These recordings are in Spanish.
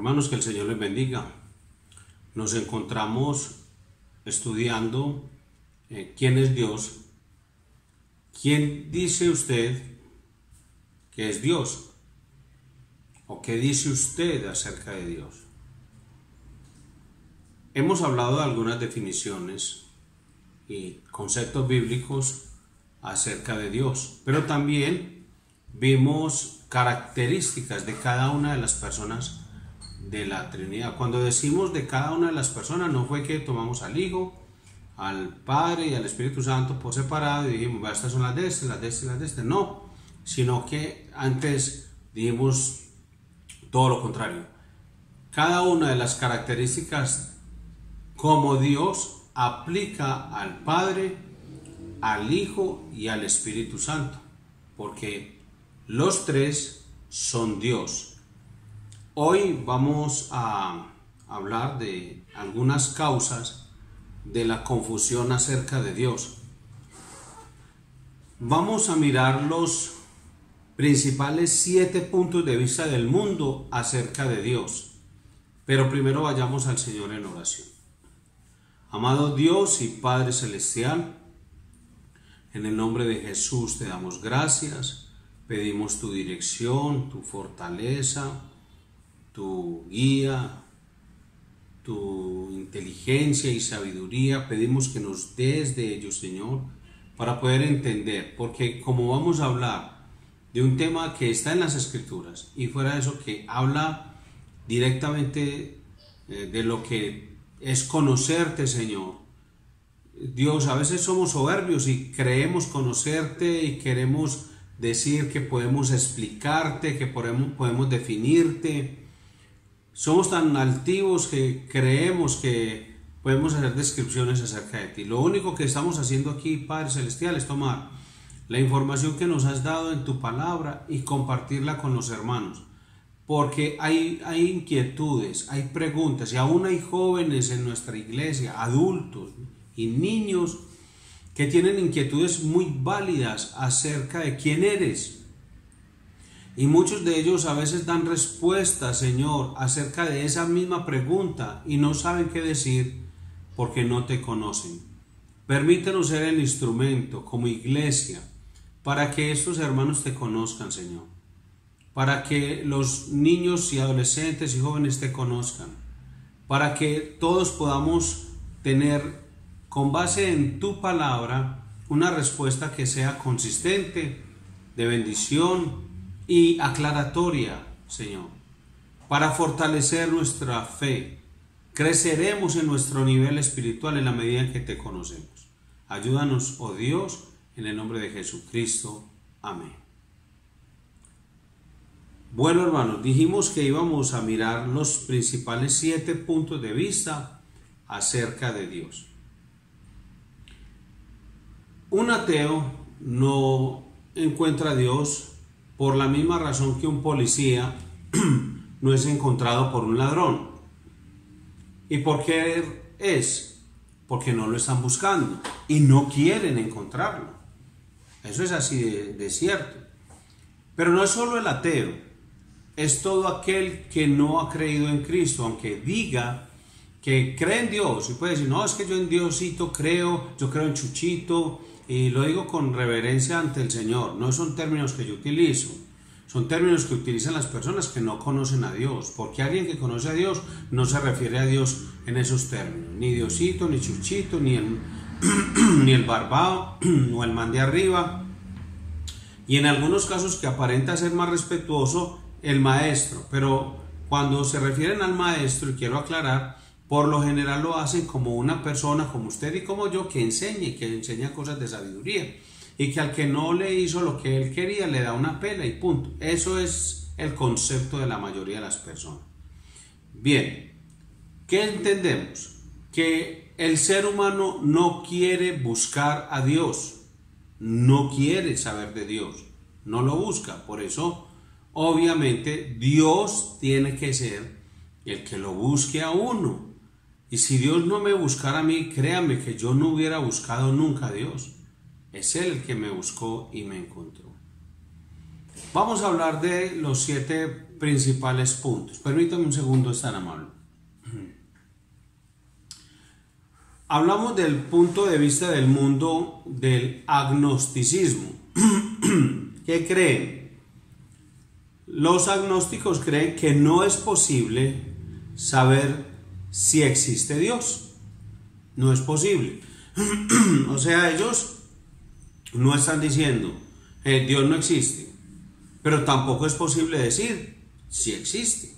Hermanos, que el Señor les bendiga. Nos encontramos estudiando quién es Dios. ¿Quién dice usted que es Dios? ¿O qué dice usted acerca de Dios? Hemos hablado de algunas definiciones y conceptos bíblicos acerca de Dios, pero también vimos características de cada una de las personas de la Trinidad. Cuando decimos de cada una de las personas, no fue que tomamos al Hijo, al Padre y al Espíritu Santo por separado y dijimos, estas son las de este, las de este, las de este. No, sino que antes dijimos todo lo contrario. Cada una de las características como Dios aplica al Padre, al Hijo y al Espíritu Santo, porque los tres son Dios. Hoy vamos a hablar de algunas causas de la confusión acerca de Dios. Vamos a mirar los principales 7 puntos de vista del mundo acerca de Dios, pero primero vayamos al Señor en oración. Amado Dios y Padre Celestial, en el nombre de Jesús te damos gracias, pedimos tu dirección, tu fortaleza, tu guía, tu inteligencia y sabiduría. Pedimos que nos des de ellos, Señor, para poder entender, porque como vamos a hablar de un tema que está en las Escrituras y fuera de eso que habla directamente de lo que es conocerte, Señor. Dios, a veces somos soberbios y creemos conocerte y queremos decir que podemos explicarte, que podemos definirte. Somos tan altivos que creemos que podemos hacer descripciones acerca de ti. Lo único que estamos haciendo aquí, Padre Celestial, es tomar la información que nos has dado en tu palabra y compartirla con los hermanos. Porque hay inquietudes, hay preguntas y aún hay jóvenes en nuestra iglesia, adultos y niños que tienen inquietudes muy válidas acerca de quién eres. Y muchos de ellos a veces dan respuesta, Señor, acerca de esa misma pregunta y no saben qué decir porque no te conocen. Permítenos ser el instrumento como iglesia para que estos hermanos te conozcan, Señor. Para que los niños y adolescentes y jóvenes te conozcan. Para que todos podamos tener, con base en tu palabra, una respuesta que sea consistente, de bendición y aclaratoria, Señor, para fortalecer nuestra fe. Creceremos en nuestro nivel espiritual en la medida en que te conocemos. Ayúdanos, oh Dios, en el nombre de Jesucristo. Amén. Bueno, hermanos, dijimos que íbamos a mirar los principales 7 puntos de vista acerca de Dios. Un ateo no encuentra a Dios por la misma razón que un policía no es encontrado por un ladrón. ¿Y por qué es? Porque no lo están buscando y no quieren encontrarlo. Eso es así de cierto. Pero no es solo el ateo, es todo aquel que no ha creído en Cristo, aunque diga que cree en Dios y puede decir, no, es que yo en Diosito creo, yo creo en Chuchito. Y lo digo con reverencia ante el Señor, no son términos que yo utilizo, son términos que utilizan las personas que no conocen a Dios, porque alguien que conoce a Dios no se refiere a Dios en esos términos, ni Diosito, ni Chuchito, ni el barbado, o el man de arriba, y en algunos casos que aparenta ser más respetuoso, el maestro, pero cuando se refieren al maestro, y quiero aclarar, por lo general lo hacen como una persona como usted y como yo que enseña cosas de sabiduría y que al que no le hizo lo que él quería le da una pela y punto. Eso es el concepto de la mayoría de las personas. Bien, ¿qué entendemos? Que el ser humano no quiere buscar a Dios, no quiere saber de Dios, no lo busca. Por eso, obviamente, Dios tiene que ser el que lo busque a uno. Y si Dios no me buscara a mí, créame que yo no hubiera buscado nunca a Dios. Es Él el que me buscó y me encontró. Vamos a hablar de los 7 principales puntos. Permítame un segundo, es tan amable. Hablamos del punto de vista del mundo del agnosticismo. ¿Qué creen? Los agnósticos creen que no es posible saber si existe Dios. No es posible. O sea, ellos no están diciendo Dios no existe, pero tampoco es posible decir si existe.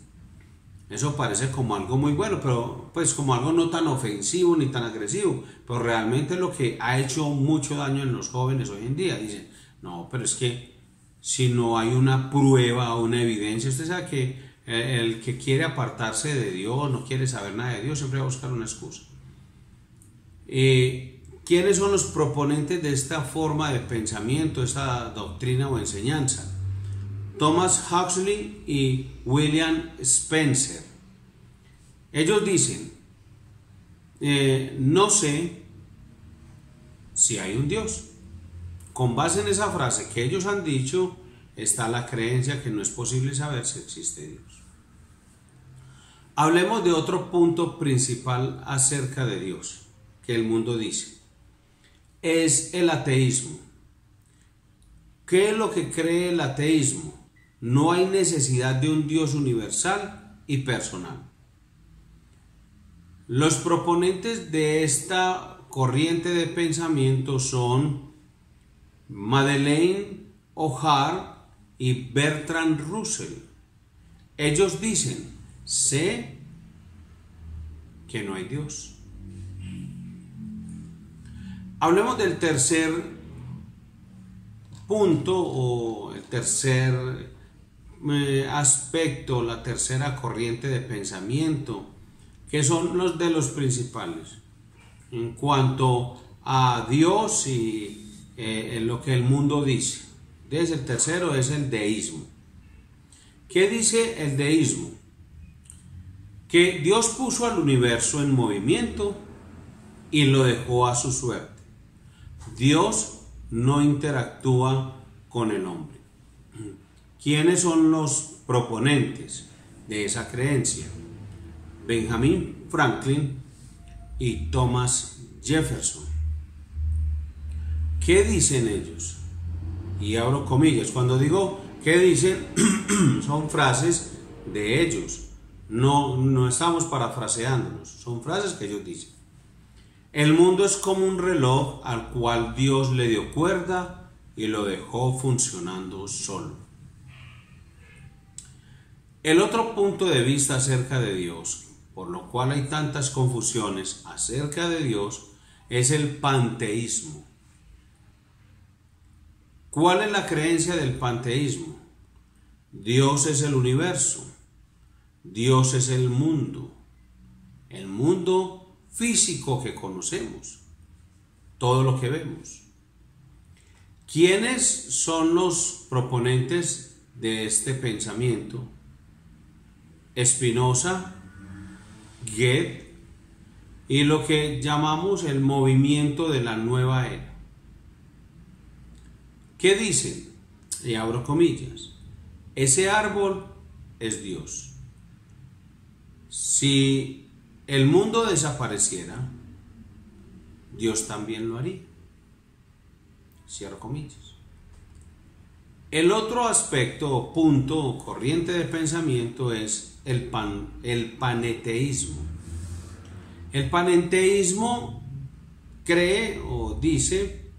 Eso parece como algo muy bueno, pero pues como algo no tan ofensivo ni tan agresivo, pero realmente lo que ha hecho mucho daño en los jóvenes hoy en día. Dicen, no, pero es que si no hay una prueba o una evidencia, usted sabe que el que quiere apartarse de Dios, no quiere saber nada de Dios, siempre va a buscar una excusa. ¿Quiénes son los proponentes de esta forma de pensamiento, esta doctrina o enseñanza? Thomas Huxley y William Spencer. Ellos dicen, no sé si hay un Dios. Con base en esa frase que ellos han dicho, está la creencia que no es posible saber si existe Dios. Hablemos de otro punto principal acerca de Dios, que el mundo dice. Es el ateísmo. ¿Qué es lo que cree el ateísmo? No hay necesidad de un Dios universal y personal. Los proponentes de esta corriente de pensamiento son Madeleine O'Hara y Bertrand Russell. Ellos dicen, sé que no hay Dios. Hablemos del tercer punto o el tercer aspecto, la tercera corriente de pensamiento, que son los de los principales en cuanto a Dios y lo que el mundo dice. Entonces el tercero es el deísmo. ¿Qué dice el deísmo? Que Dios puso al universo en movimiento y lo dejó a su suerte. Dios no interactúa con el hombre. ¿Quiénes son los proponentes de esa creencia? Benjamin Franklin y Thomas Jefferson. ¿Qué dicen ellos? Y abro comillas. Cuando digo ¿qué dicen? Son frases de ellos. No estamos parafraseándolos. Son frases que ellos dicen. El mundo es como un reloj al cual Dios le dio cuerda y lo dejó funcionando solo. El otro punto de vista acerca de Dios, por lo cual hay tantas confusiones acerca de Dios, es el panteísmo. ¿Cuál es la creencia del panteísmo? Dios es el universo, Dios es el mundo físico que conocemos, todo lo que vemos. ¿Quiénes son los proponentes de este pensamiento? Spinoza, Goethe y lo que llamamos el movimiento de la nueva era. ¿Qué dicen? Y abro comillas. Ese árbol es Dios. Si el mundo desapareciera, Dios también lo haría. Cierro comillas. El otro aspecto o punto o corriente de pensamiento es el panenteísmo. El panenteísmo cree o dice,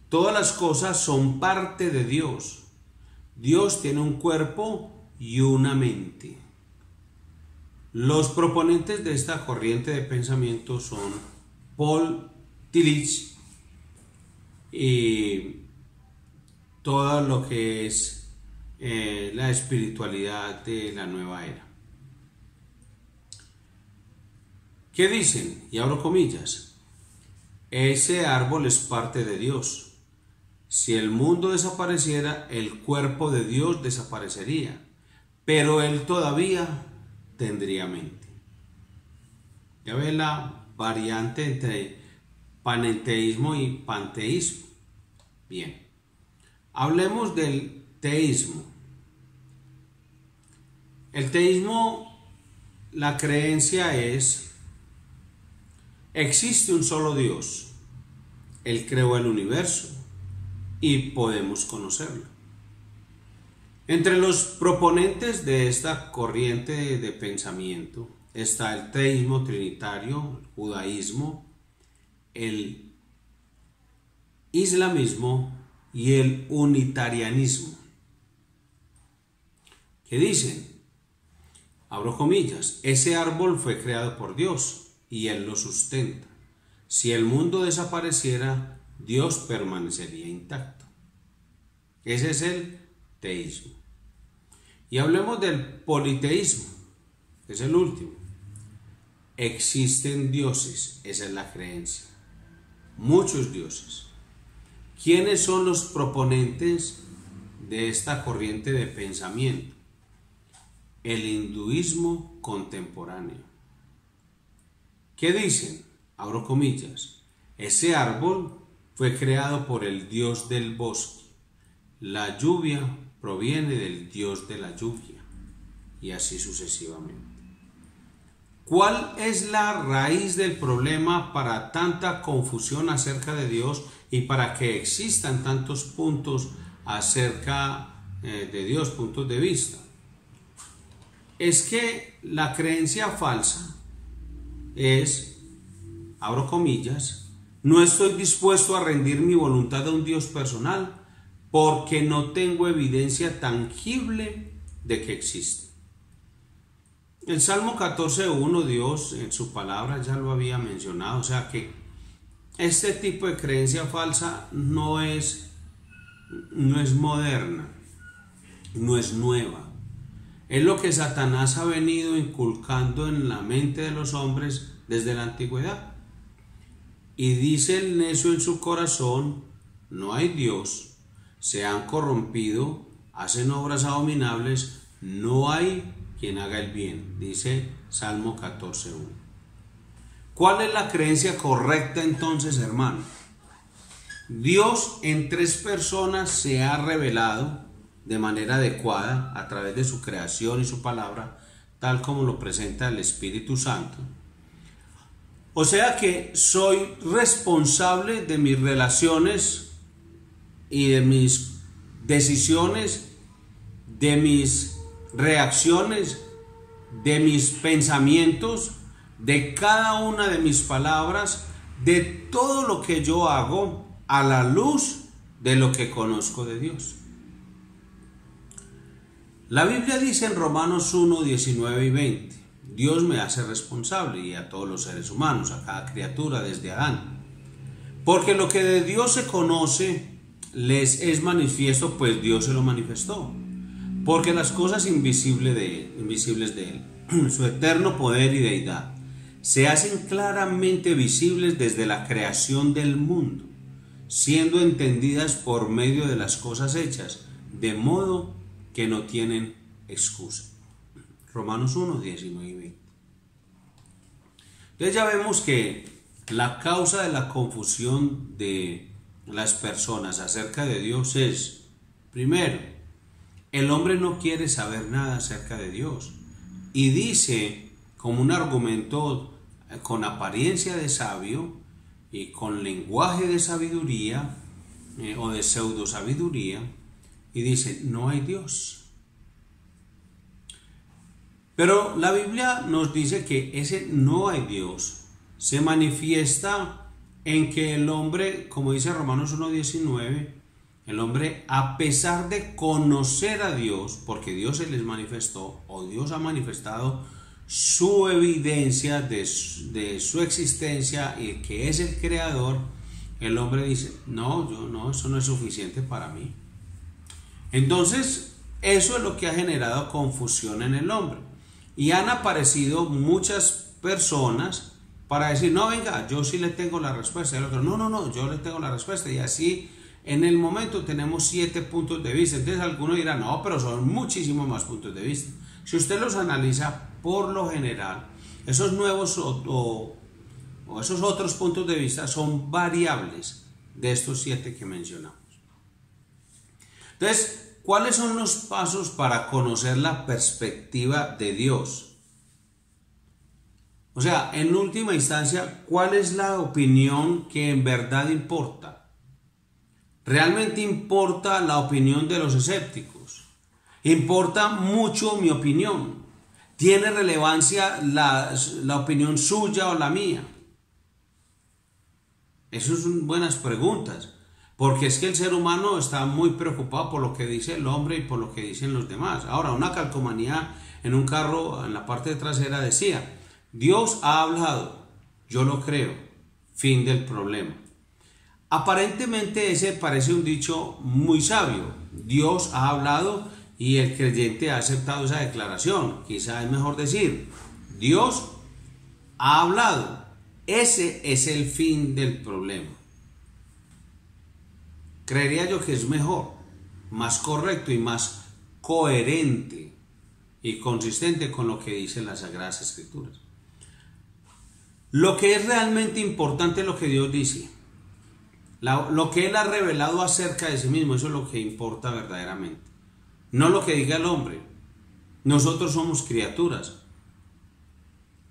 todas las cosas son parte de Dios. Dios tiene un cuerpo y una mente. Los proponentes de esta corriente de pensamiento son Paul Tillich y todo lo que es la espiritualidad de la nueva era. ¿Qué dicen? Y abro comillas. Ese árbol es parte de Dios. Si el mundo desapareciera, el cuerpo de Dios desaparecería, pero él todavía tendría mente. Ya ve la variante entre panenteísmo y panteísmo. Bien, hablemos del teísmo. El teísmo, la creencia es, existe un solo Dios, Él creó el universo y podemos conocerlo. Entre los proponentes de esta corriente de pensamiento está el teísmo trinitario, el judaísmo, el islamismo y el unitarianismo, que dicen, abro comillas, ese árbol fue creado por Dios y Él lo sustenta. Si el mundo desapareciera, Dios permanecería intacto. Ese es el teísmo. Y hablemos del politeísmo, que es el último. Existen dioses, esa es la creencia. Muchos dioses. ¿Quiénes son los proponentes de esta corriente de pensamiento? El hinduismo contemporáneo. ¿Qué dicen? Abro comillas. Ese árbol fue creado por el dios del bosque. La lluvia proviene del dios de la lluvia. Y así sucesivamente. ¿Cuál es la raíz del problema para tanta confusión acerca de Dios y para que existan tantos puntos acerca de Dios, puntos de vista? Es que la creencia falsa es, abro comillas, no estoy dispuesto a rendir mi voluntad a un Dios personal porque no tengo evidencia tangible de que existe. El Salmo 14:1, Dios en su palabra ya lo había mencionado, o sea que este tipo de creencia falsa no es moderna, no es nueva. Es lo que Satanás ha venido inculcando en la mente de los hombres desde la antigüedad. Y dice el necio en su corazón, no hay Dios, se han corrompido, hacen obras abominables, no hay quien haga el bien, dice Salmo 14:1. ¿Cuál es la creencia correcta entonces, hermano? Dios en tres personas se ha revelado de manera adecuada a través de su creación y su palabra, tal como lo presenta el Espíritu Santo. O sea que soy responsable de mis relaciones y de mis decisiones, de mis reacciones, de mis pensamientos, de cada una de mis palabras, de todo lo que yo hago a la luz de lo que conozco de Dios. La Biblia dice en Romanos 1, 19 y 20, Dios me hace responsable y a todos los seres humanos, a cada criatura desde Adán. Porque lo que de Dios se conoce les es manifiesto, pues Dios se lo manifestó. Porque las cosas invisibles de Él, su eterno poder y deidad, se hacen claramente visibles desde la creación del mundo, siendo entendidas por medio de las cosas hechas, de modo que no tienen excusa. Romanos 1, 19 y 20. Entonces ya vemos que la causa de la confusión de las personas acerca de Dios es, primero, el hombre no quiere saber nada acerca de Dios y dice como un argumento con apariencia de sabio y con lenguaje de sabiduría o de pseudo sabiduría, y dice, no hay Dios. Pero la Biblia nos dice que ese no hay Dios se manifiesta en que el hombre, como dice Romanos 1:19, el hombre, a pesar de conocer a Dios, porque Dios se les manifestó, o Dios ha manifestado su evidencia de su existencia y que es el creador, el hombre dice, no, eso no es suficiente para mí. Entonces, eso es lo que ha generado confusión en el hombre. Y han aparecido muchas personas para decir, no, venga, yo sí le tengo la respuesta. Y el otro, no, yo le tengo la respuesta. Y así, en el momento tenemos 7 puntos de vista. Entonces, algunos dirán, no, pero son muchísimos más puntos de vista. Si usted los analiza, por lo general, esos nuevos o esos otros puntos de vista son variables de estos 7 que mencionamos. Entonces, ¿cuáles son los pasos para conocer la perspectiva de Dios? O sea, en última instancia, ¿cuál es la opinión que en verdad importa? ¿Realmente importa la opinión de los escépticos? ¿Importa mucho mi opinión? ¿Tiene relevancia la opinión suya o la mía? Esas son buenas preguntas, porque es que el ser humano está muy preocupado por lo que dice el hombre y por lo que dicen los demás. Ahora, una calcomanía en un carro, en la parte trasera, decía: Dios ha hablado, yo lo creo, fin del problema. Aparentemente ese parece un dicho muy sabio. Dios ha hablado y el creyente ha aceptado esa declaración. Quizá es mejor decir: Dios ha hablado. Ese es el fin del problema. Creería yo que es mejor, más correcto y más coherente y consistente con lo que dicen las Sagradas Escrituras. Lo que es realmente importante es lo que Dios dice. Lo que Él ha revelado acerca de sí mismo, eso es lo que importa verdaderamente. No lo que diga el hombre. Nosotros somos criaturas.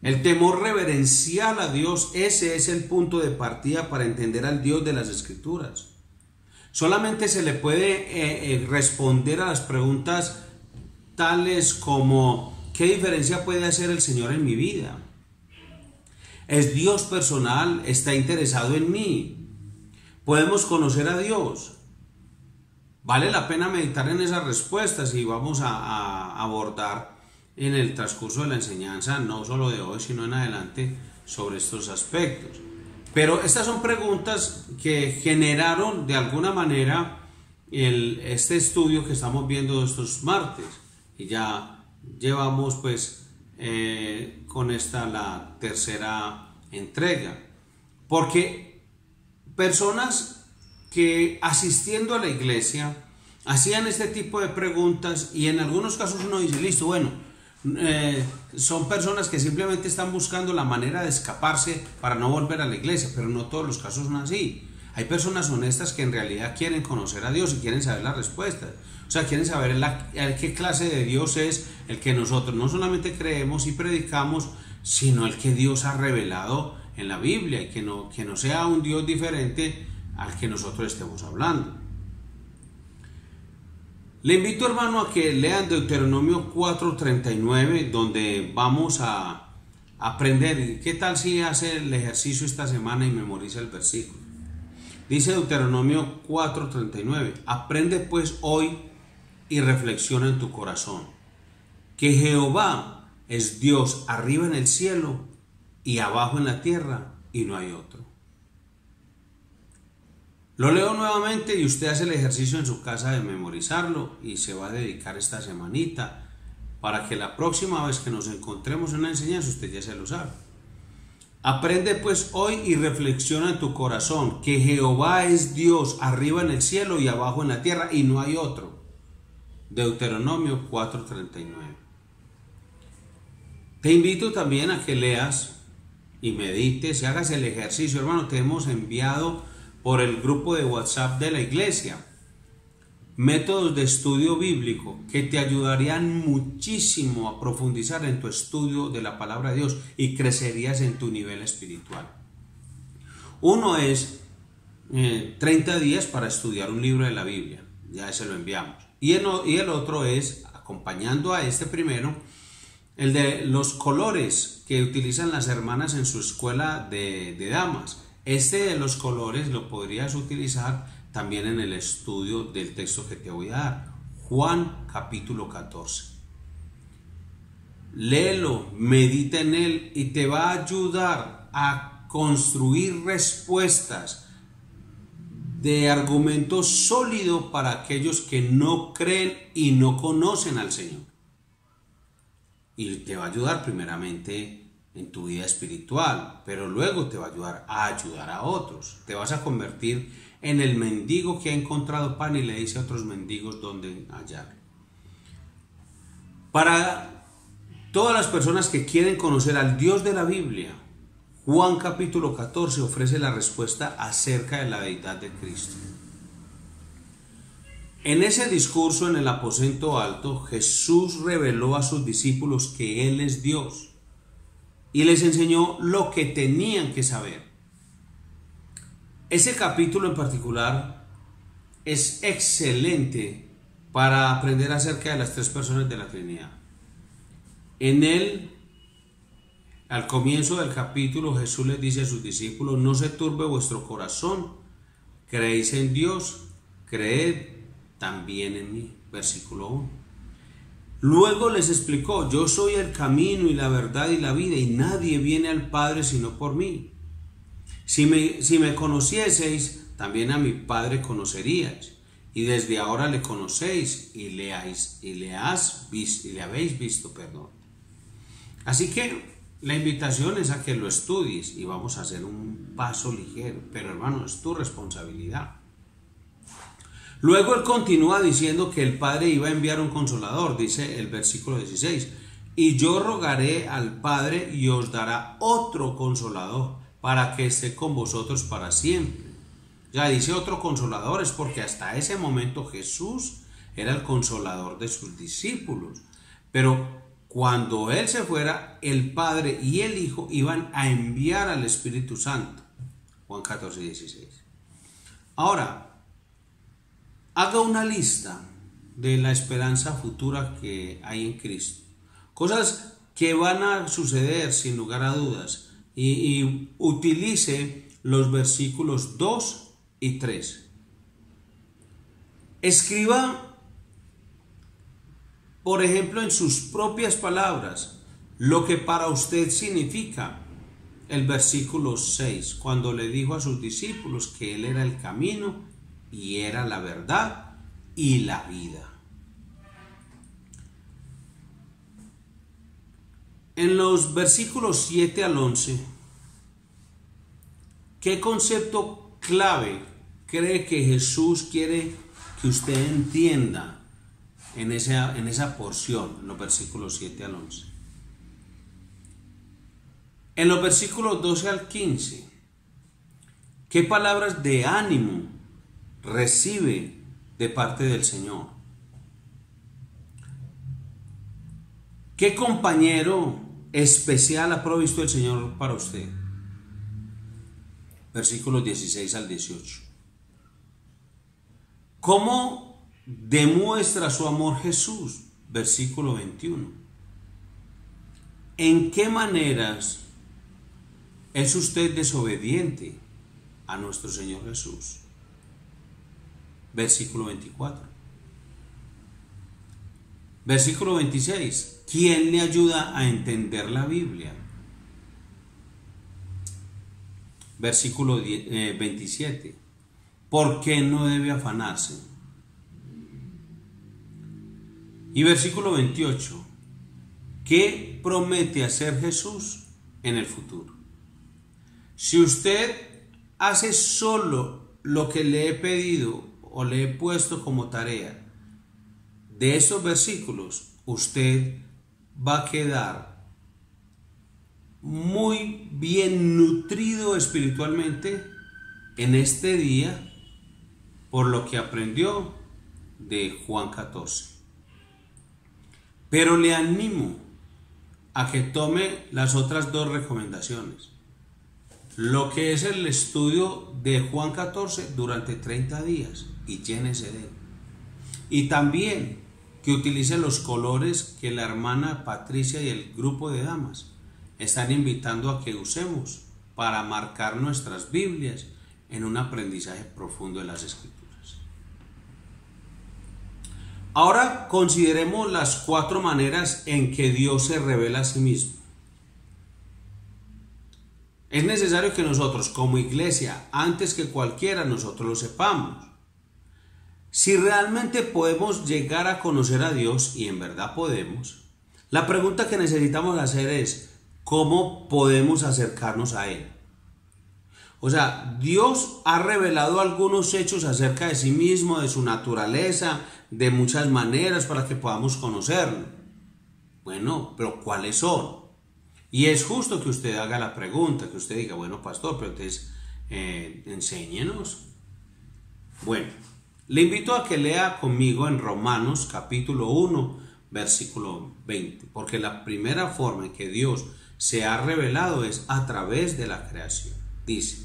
El temor reverencial a Dios, ese es el punto de partida para entender al Dios de las Escrituras. Solamente se le puede responder a las preguntas tales como: ¿qué diferencia puede hacer el Señor en mi vida? ¿Es Dios personal? ¿Está interesado en mí? ¿Podemos conocer a Dios? Vale la pena meditar en esas respuestas y vamos a abordar en el transcurso de la enseñanza, no solo de hoy, sino en adelante, sobre estos aspectos. Pero estas son preguntas que generaron de alguna manera este estudio que estamos viendo estos martes. Y ya llevamos pues con esta la tercera entrega. Porque personas que asistiendo a la iglesia hacían este tipo de preguntas, y en algunos casos uno dice: listo, bueno, son personas que simplemente están buscando la manera de escaparse para no volver a la iglesia, pero no todos los casos son así. Hay personas honestas que en realidad quieren conocer a Dios y quieren saber las respuestas. O sea, quieren saber qué clase de Dios es el que nosotros no solamente creemos y predicamos, sino el que Dios ha revelado en la Biblia, y que no sea un Dios diferente al que nosotros estemos hablando. Le invito, hermano, a que lean Deuteronomio 4:39, donde vamos a aprender. ¿Qué tal si hace el ejercicio esta semana y memoriza el versículo? Dice Deuteronomio 4:39: aprende pues hoy y reflexiona en tu corazón, que Jehová es Dios arriba en el cielo y abajo en la tierra, y no hay otro. Lo leo nuevamente y usted hace el ejercicio en su casa de memorizarlo, y se va a dedicar esta semanita para que la próxima vez que nos encontremos en una enseñanza usted ya se lo sabe. Aprende pues hoy y reflexiona en tu corazón, que Jehová es Dios arriba en el cielo y abajo en la tierra, y no hay otro. Deuteronomio 4:39. Te invito también a que leas y medites y hagas el ejercicio. Hermano, te hemos enviado por el grupo de WhatsApp de la iglesia métodos de estudio bíblico que te ayudarían muchísimo a profundizar en tu estudio de la palabra de Dios, y crecerías en tu nivel espiritual. Uno es 30 días para estudiar un libro de la Biblia, ya se lo enviamos. Y el otro es, acompañando a este primero, el de los colores que utilizan las hermanas en su escuela de damas. Este de los colores lo podrías utilizar también en el estudio del texto que te voy a dar, Juan capítulo 14. Léelo, medita en él y te va a ayudar a construir respuestas de argumento sólido para aquellos que no creen y no conocen al Señor. Y te va a ayudar primeramente en tu vida espiritual, pero luego te va a ayudar a otros. Te vas a convertir en el mendigo que ha encontrado pan y le dice a otros mendigos dónde hallarlo. Para todas las personas que quieren conocer al Dios de la Biblia, Juan capítulo 14 ofrece la respuesta acerca de la deidad de Cristo. En ese discurso en el aposento alto, Jesús reveló a sus discípulos que Él es Dios y les enseñó lo que tenían que saber. Ese capítulo en particular es excelente para aprender acerca de las tres personas de la Trinidad. En él, al comienzo del capítulo, Jesús les dice a sus discípulos: no se turbe vuestro corazón, creéis en Dios, creed también en mí. Versículo 1. Luego les explicó: yo soy el camino y la verdad y la vida, y nadie viene al Padre sino por mí. Si me conocieseis, también a mi Padre conoceríais, y desde ahora le conocéis y le habéis visto. Así que la invitación es a que lo estudies, y vamos a hacer un paso ligero, pero hermano, es tu responsabilidad. Luego él continúa diciendo que el Padre iba a enviar un consolador, dice el versículo 16, y yo rogaré al Padre y os dará otro consolador para que esté con vosotros para siempre. Ya dice otro consolador, es porque hasta ese momento Jesús era el consolador de sus discípulos, pero cuando él se fuera, el Padre y el Hijo iban a enviar al Espíritu Santo. Juan 14, 16. Ahora, haga una lista de la esperanza futura que hay en Cristo. Cosas que van a suceder sin lugar a dudas. Y utilice los versículos 2 y 3. Escriba, por ejemplo, en sus propias palabras, lo que para usted significa el versículo 6, cuando le dijo a sus discípulos que Él era el camino y era la verdad y la vida. En los versículos 7 al 11, ¿qué concepto clave cree que Jesús quiere que usted entienda en esa porción, en los versículos 7 al 11? En los versículos 12 al 15, ¿qué palabras de ánimo recibe de parte del Señor? ¿Qué compañero especial ha provisto el Señor para usted? Versículos 16 al 18. ¿Cómo demuestra su amor Jesús? Versículo 21. ¿En qué maneras es usted desobediente a nuestro Señor Jesús? Versículo 24. Versículo 26. ¿Quién le ayuda a entender la Biblia? Versículo 27. ¿Por qué no debe afanarse? Y versículo 28. ¿Qué promete hacer Jesús en el futuro? Si usted hace solo lo que le he pedido o le he puesto como tarea de estos versículos, usted va a quedar muy bien nutrido espiritualmente en este día por lo que aprendió de Juan 14. Pero le animo a que tome las otras dos recomendaciones. Lo que es el estudio de Juan 14 durante 30 días y llénese de él. Y también que utilice los colores que la hermana Patricia y el grupo de damas están invitando a que usemos para marcar nuestras Biblias en un aprendizaje profundo de las Escrituras. Ahora consideremos las 4 maneras en que Dios se revela a sí mismo. Es necesario que nosotros como iglesia, antes que cualquiera, nosotros lo sepamos. Si realmente podemos llegar a conocer a Dios, y en verdad podemos, la pregunta que necesitamos hacer es: ¿cómo podemos acercarnos a Él? O sea, Dios ha revelado algunos hechos acerca de sí mismo, de su naturaleza, de muchas maneras para que podamos conocerlo. Bueno, pero ¿cuáles son? Y es justo que usted haga la pregunta, que usted diga: bueno, pastor, pero entonces enséñenos. Bueno, Le invito a que lea conmigo en Romanos capítulo 1, versículo 20, porque la primera forma en que Dios se ha revelado es a través de la creación. Dice: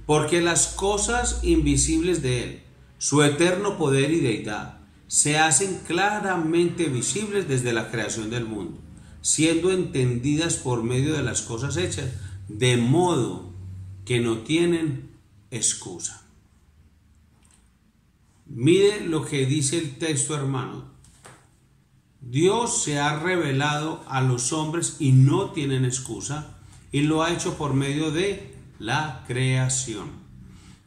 porque las cosas invisibles de Él, su eterno poder y deidad, se hacen claramente visibles desde la creación del mundo, siendo entendidas por medio de las cosas hechas, de modo que no tienen excusa. Mire lo que dice el texto, hermano. Dios se ha revelado a los hombres y no tienen excusa, y lo ha hecho por medio de la creación.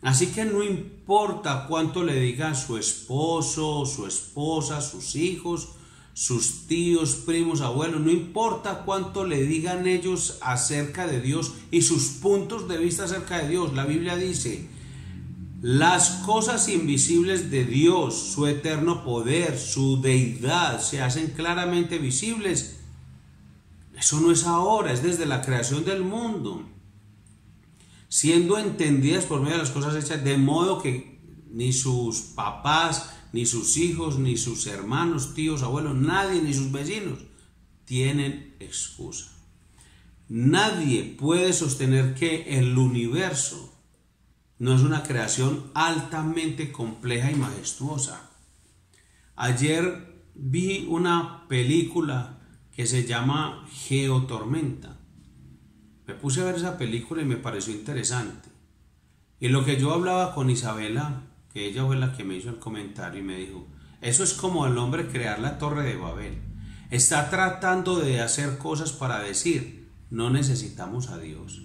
Así que no importa cuánto le diga a su esposo, su esposa, sus hijos, sus tíos, primos, abuelos, no importa cuánto le digan ellos acerca de Dios y sus puntos de vista acerca de Dios. La Biblia dice: las cosas invisibles de Dios, su eterno poder, su deidad, se hacen claramente visibles. Eso no es ahora, es desde la creación del mundo, siendo entendidas por medio de las cosas hechas, de modo que ni sus papás, ni sus hijos, ni sus hermanos, tíos, abuelos, nadie, ni sus vecinos tienen excusa. Nadie puede sostener que el universo no es una creación altamente compleja y majestuosa. Ayer vi una película que se llama Geotormenta. Me puse a ver esa película y me pareció interesante. Y lo que yo hablaba con Isabela, que ella fue la que me hizo el comentario, y me dijo: eso es como el hombre crear la Torre de Babel. Está tratando de hacer cosas para decir: no necesitamos a Dios.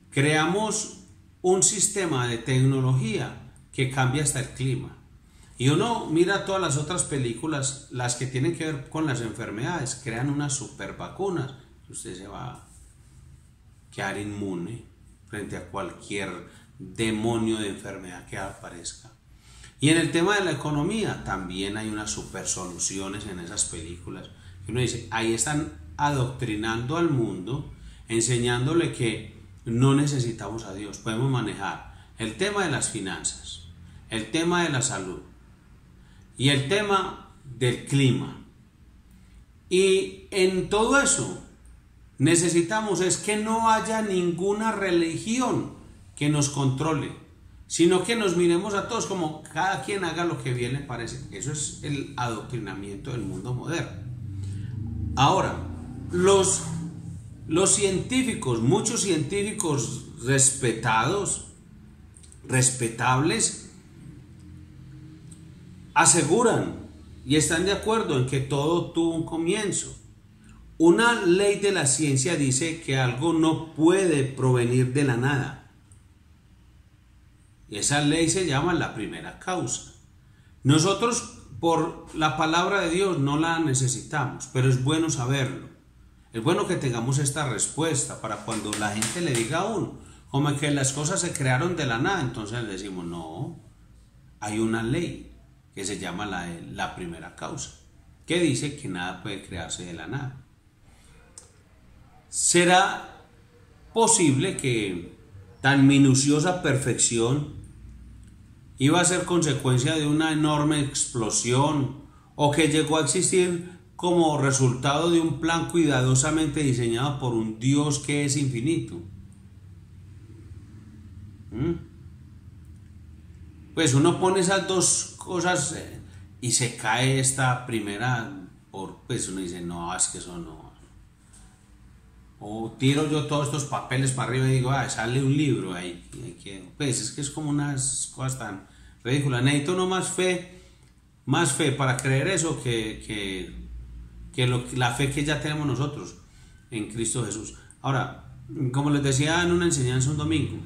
Creamos un sistema de tecnología que cambia hasta el clima. Y uno mira todas las otras películas, las que tienen que ver con las enfermedades, crean unas super vacunas. Usted se va a quedar inmune frente a cualquier demonio de enfermedad que aparezca. Y en el tema de la economía también hay unas super soluciones en esas películas. Y uno dice: ahí están adoctrinando al mundo, enseñándole que no necesitamos a Dios, podemos manejar el tema de las finanzas, el tema de la salud y el tema del clima. Y en todo eso necesitamos es que no haya ninguna religión que nos controle, sino que nos miremos a todos como cada quien haga lo que bien le parece. Eso es el adoctrinamiento del mundo moderno. Ahora, los científicos, muchos científicos respetables, aseguran y están de acuerdo en que todo tuvo un comienzo. Una ley de la ciencia dice que algo no puede provenir de la nada. Y esa ley se llama la primera causa. Nosotros, por la palabra de Dios, no la necesitamos, pero es bueno saberlo. Es bueno que tengamos esta respuesta para cuando la gente le diga a uno como que las cosas se crearon de la nada, entonces le decimos: no, hay una ley que se llama la primera causa, que dice que nada puede crearse de la nada. ¿Será posible que tan minuciosa perfección iba a ser consecuencia de una enorme explosión, o que llegó a existir como resultado de un plan cuidadosamente diseñado por un Dios que es infinito? Pues uno pone esas dos cosas y se cae esta primera, pues uno dice: no, es que eso no. O tiro yo todos estos papeles para arriba y digo: sale un libro ahí. Pues es que es como unas cosas tan ridículas. Necesito uno más fe para creer eso que la fe que ya tenemos nosotros en Cristo Jesús. Ahora, como les decía en una enseñanza un domingo,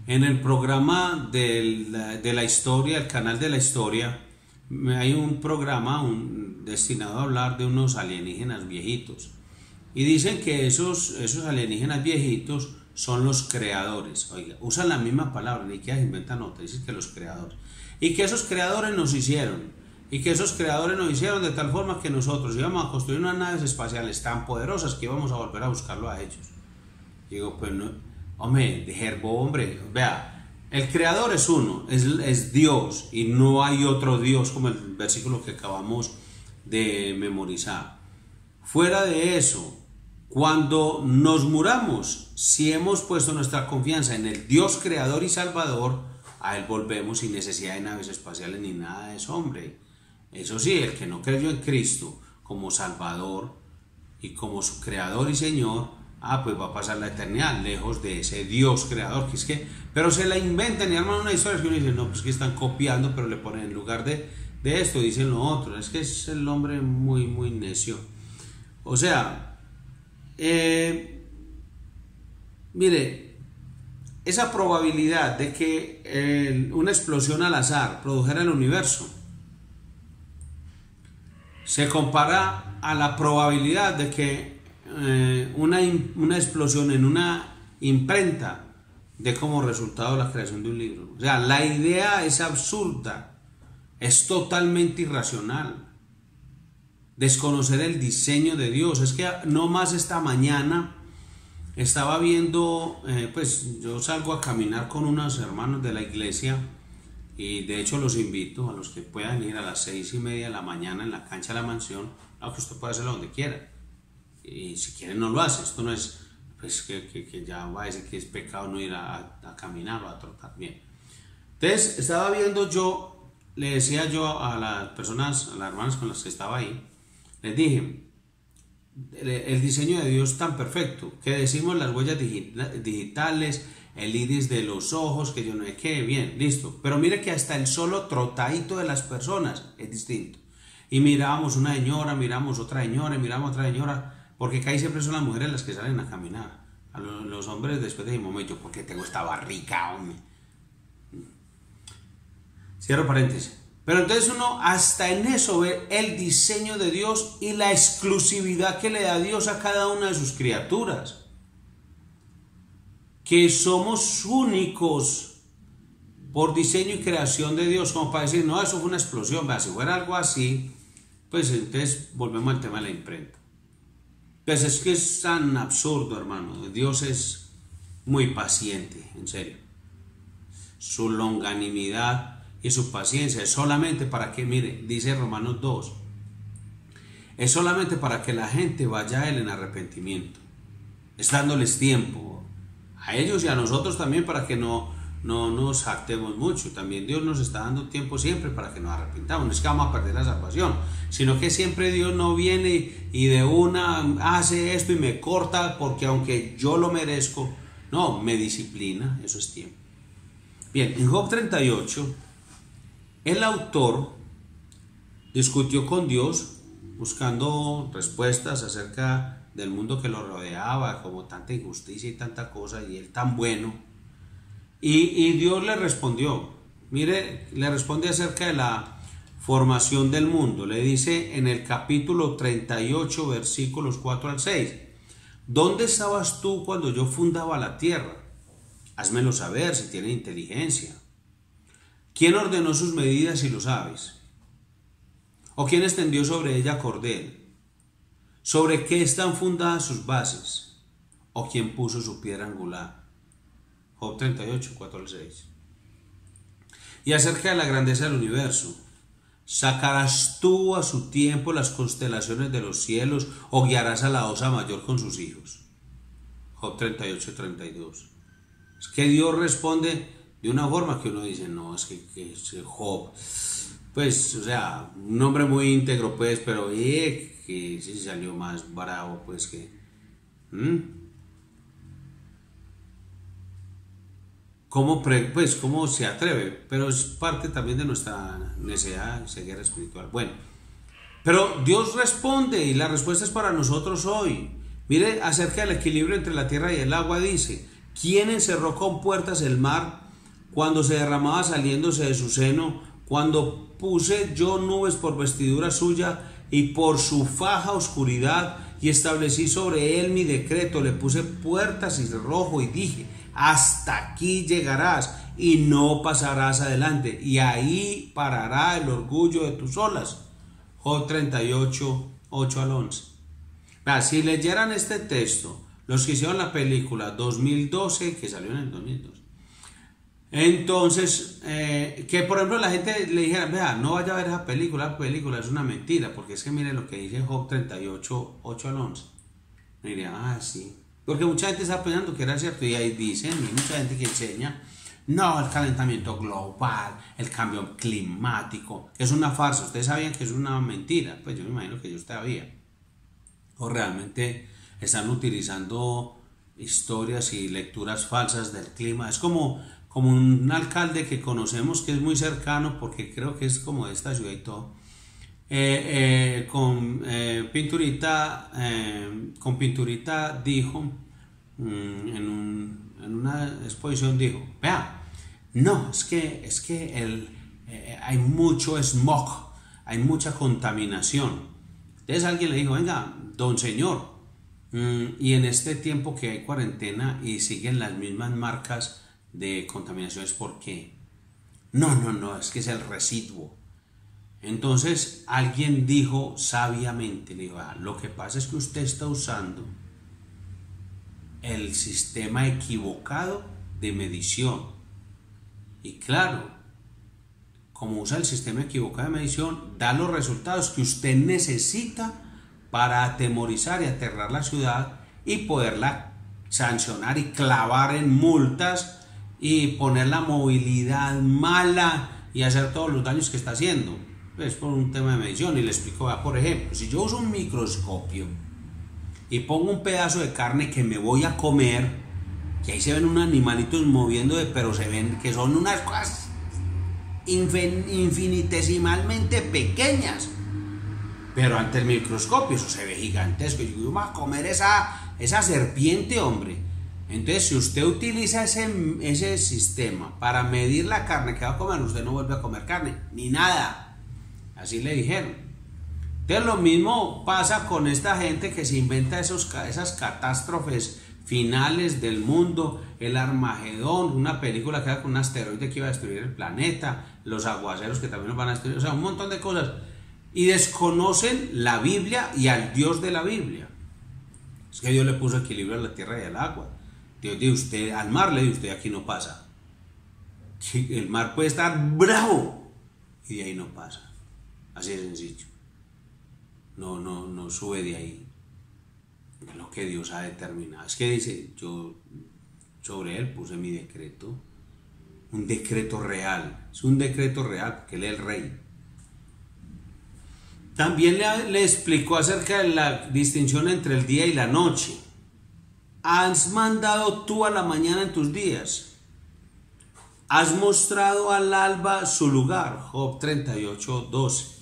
en el programa de la historia, el canal de la historia, hay un programa destinado a hablar de unos alienígenas viejitos. Y dicen que esos alienígenas viejitos son los creadores. Oiga, usan la misma palabra, ni que inventan otra, dicen que los creadores. Y que esos creadores nos hicieron. Y que esos creadores nos hicieron de tal forma que nosotros íbamos a construir unas naves espaciales tan poderosas que íbamos a volver a buscarlo a ellos. Digo: pues no, hombre, de herbo, hombre, vea, El creador es uno, es Dios, y no hay otro Dios como el versículo que acabamos de memorizar. Fuera de eso, cuando nos muramos, si hemos puesto nuestra confianza en el Dios creador y salvador, a Él volvemos sin necesidad de naves espaciales ni nada de eso, hombre. Eso sí, el que no creyó en Cristo como salvador y como su creador y señor, pues va a pasar la eternidad lejos de ese Dios creador, que es que, pero se la inventan y arman una historia que uno dice, no, pues que están copiando, pero le ponen en lugar de esto, dicen lo otro. Es que es el hombre muy, muy necio. O sea, mire, esa probabilidad de que una explosión al azar produjera el universo se compara a la probabilidad de que una explosión en una imprenta de como resultado la creación de un libro. O sea, la idea es absurda, es totalmente irracional. Desconocer el diseño de Dios. Es que no más esta mañana estaba viendo, pues yo salgo a caminar con unos hermanos de la iglesia y de hecho los invito a los que puedan ir a las 6:30 de la mañana en la cancha de la mansión, aunque usted puede hacerlo donde quiera. Y si quieren no lo hace, esto no es pues que ya va a decir que es pecado no ir a caminar o a trotar. Bien, entonces estaba viendo yo, le decía yo a las personas, a las hermanas con las que estaba ahí, les dije, el diseño de Dios tan perfecto, que decimos las huellas digitales, el iris de los ojos, que yo no sé qué, bien, listo, pero mire que hasta el solo trotadito de las personas es distinto. Y miramos una señora, miramos otra señora, miramos otra señora, porque acá siempre son las mujeres las que salen a caminar. A los hombres después de un momento, ¿por qué tengo esta barriga, hombre? Cierro paréntesis. Pero entonces uno hasta en eso ve el diseño de Dios y la exclusividad que le da Dios a cada una de sus criaturas. Que somos únicos por diseño y creación de Dios, como para decir, no, eso fue una explosión. Si fuera algo así, pues entonces volvemos al tema de la imprenta. Pues es que es tan absurdo, hermano. Dios es muy paciente, en serio. Su longanimidad y su paciencia es solamente para que, mire, dice Romanos 2, es solamente para que la gente vaya a Él en arrepentimiento. Es dándoles tiempo a ellos y a nosotros también para que no nos jactemos mucho. También Dios nos está dando tiempo siempre para que nos arrepintamos. No es que vamos a perder la salvación, sino que siempre Dios no viene y de una hace esto y me corta porque aunque yo lo merezco, no, me disciplina. Eso es tiempo. Bien, en Job 38 el autor discutió con Dios buscando respuestas acerca del mundo que lo rodeaba, como tanta injusticia y tanta cosa, y él tan bueno. Y Dios le respondió, mire, le responde acerca de la formación del mundo. Le dice en el capítulo 38, versículos 4 al 6, ¿dónde estabas tú cuando yo fundaba la tierra? Házmelo saber si tienes inteligencia. ¿Quién ordenó sus medidas si lo sabes? ¿O quién extendió sobre ella cordel? ¿Sobre qué están fundadas sus bases? ¿O quién puso su piedra angular? Job 38, 4 al 6. Y acerca de la grandeza del universo, ¿sacarás tú a su tiempo las constelaciones de los cielos o guiarás a la osa mayor con sus hijos? Job 38, 32. Es que Dios responde de una forma que uno dice, no, es que Job, pues, o sea, un hombre muy íntegro, pues, pero que sí salió más bravo, pues, que... ¿Cómo se atreve? Pero es parte también de nuestra necesidad de ceguera espiritual. Bueno, pero Dios responde y la respuesta es para nosotros hoy. Mire, acerca del equilibrio entre la tierra y el agua, dice, ¿quién encerró con puertas el mar cuando se derramaba saliéndose de su seno? Cuando puse yo nubes por vestidura suya y por su faja oscuridad, y establecí sobre él mi decreto, le puse puertas y cerrojo y dije, hasta aquí llegarás y no pasarás adelante, y ahí parará el orgullo de tus olas. Job 38, 8 al 11. Si leyeran este texto, los que hicieron la película 2012, que salió en el 2012, Entonces, que por ejemplo la gente le dijera, vea, no vaya a ver esa película, la película es una mentira, porque es que mire lo que dice Job 38, 8 al 11. Me diría, ah, sí. Porque mucha gente está pensando que era cierto, y ahí dicen, y mucha gente que enseña, no, el calentamiento global, el cambio climático, es una farsa. Ustedes sabían que es una mentira, pues yo me imagino que yo sabía. O realmente están utilizando historias y lecturas falsas del clima. Es como un alcalde que conocemos que es muy cercano, porque creo que es como de esta ciudad y todo, con pinturita dijo, en una exposición dijo, vea, no, hay mucho smog, hay mucha contaminación. Entonces alguien le dijo, venga, don señor, y en este tiempo que hay cuarentena y siguen las mismas marcas de contaminaciones, ¿por qué? No, es que es el residuo. Entonces alguien dijo sabiamente, le dijo, lo que pasa es que usted está usando el sistema equivocado de medición. Y claro, como usa el sistema equivocado de medición, da los resultados que usted necesita para atemorizar y aterrar la ciudad y poderla sancionar y clavar en multas y poner la movilidad mala y hacer todos los daños que está haciendo. Es por un tema de medición. Y le explico, por ejemplo, si yo uso un microscopio y pongo un pedazo de carne que me voy a comer, que ahí se ven unos animalitos moviendo, pero se ven que son unas cosas infinitesimalmente pequeñas, pero ante el microscopio eso se ve gigantesco. Y yo voy a comer esa serpiente, hombre. Entonces, si usted utiliza ese sistema para medir la carne que va a comer, usted no vuelve a comer carne, ni nada. Así le dijeron. Entonces lo mismo pasa con esta gente que se inventa esas catástrofes finales del mundo, el Armagedón, una película que era con un asteroide que iba a destruir el planeta, los aguaceros que también nos van a destruir, o sea, un montón de cosas. Y desconocen la Biblia y al Dios de la Biblia. Es que Dios le puso equilibrio a la tierra y al agua. Dios dice, usted al mar le dice, usted aquí no pasa. El mar puede estar bravo y de ahí no pasa. Así de sencillo. No sube de ahí. Es lo que Dios ha determinado. Es que dice, yo sobre él puse mi decreto. Un decreto real. Es un decreto real porque él es el rey. También le explicó acerca de la distinción entre el día y la noche. Has mandado tú a la mañana en tus días. Has mostrado al alba su lugar. Job 38, 12.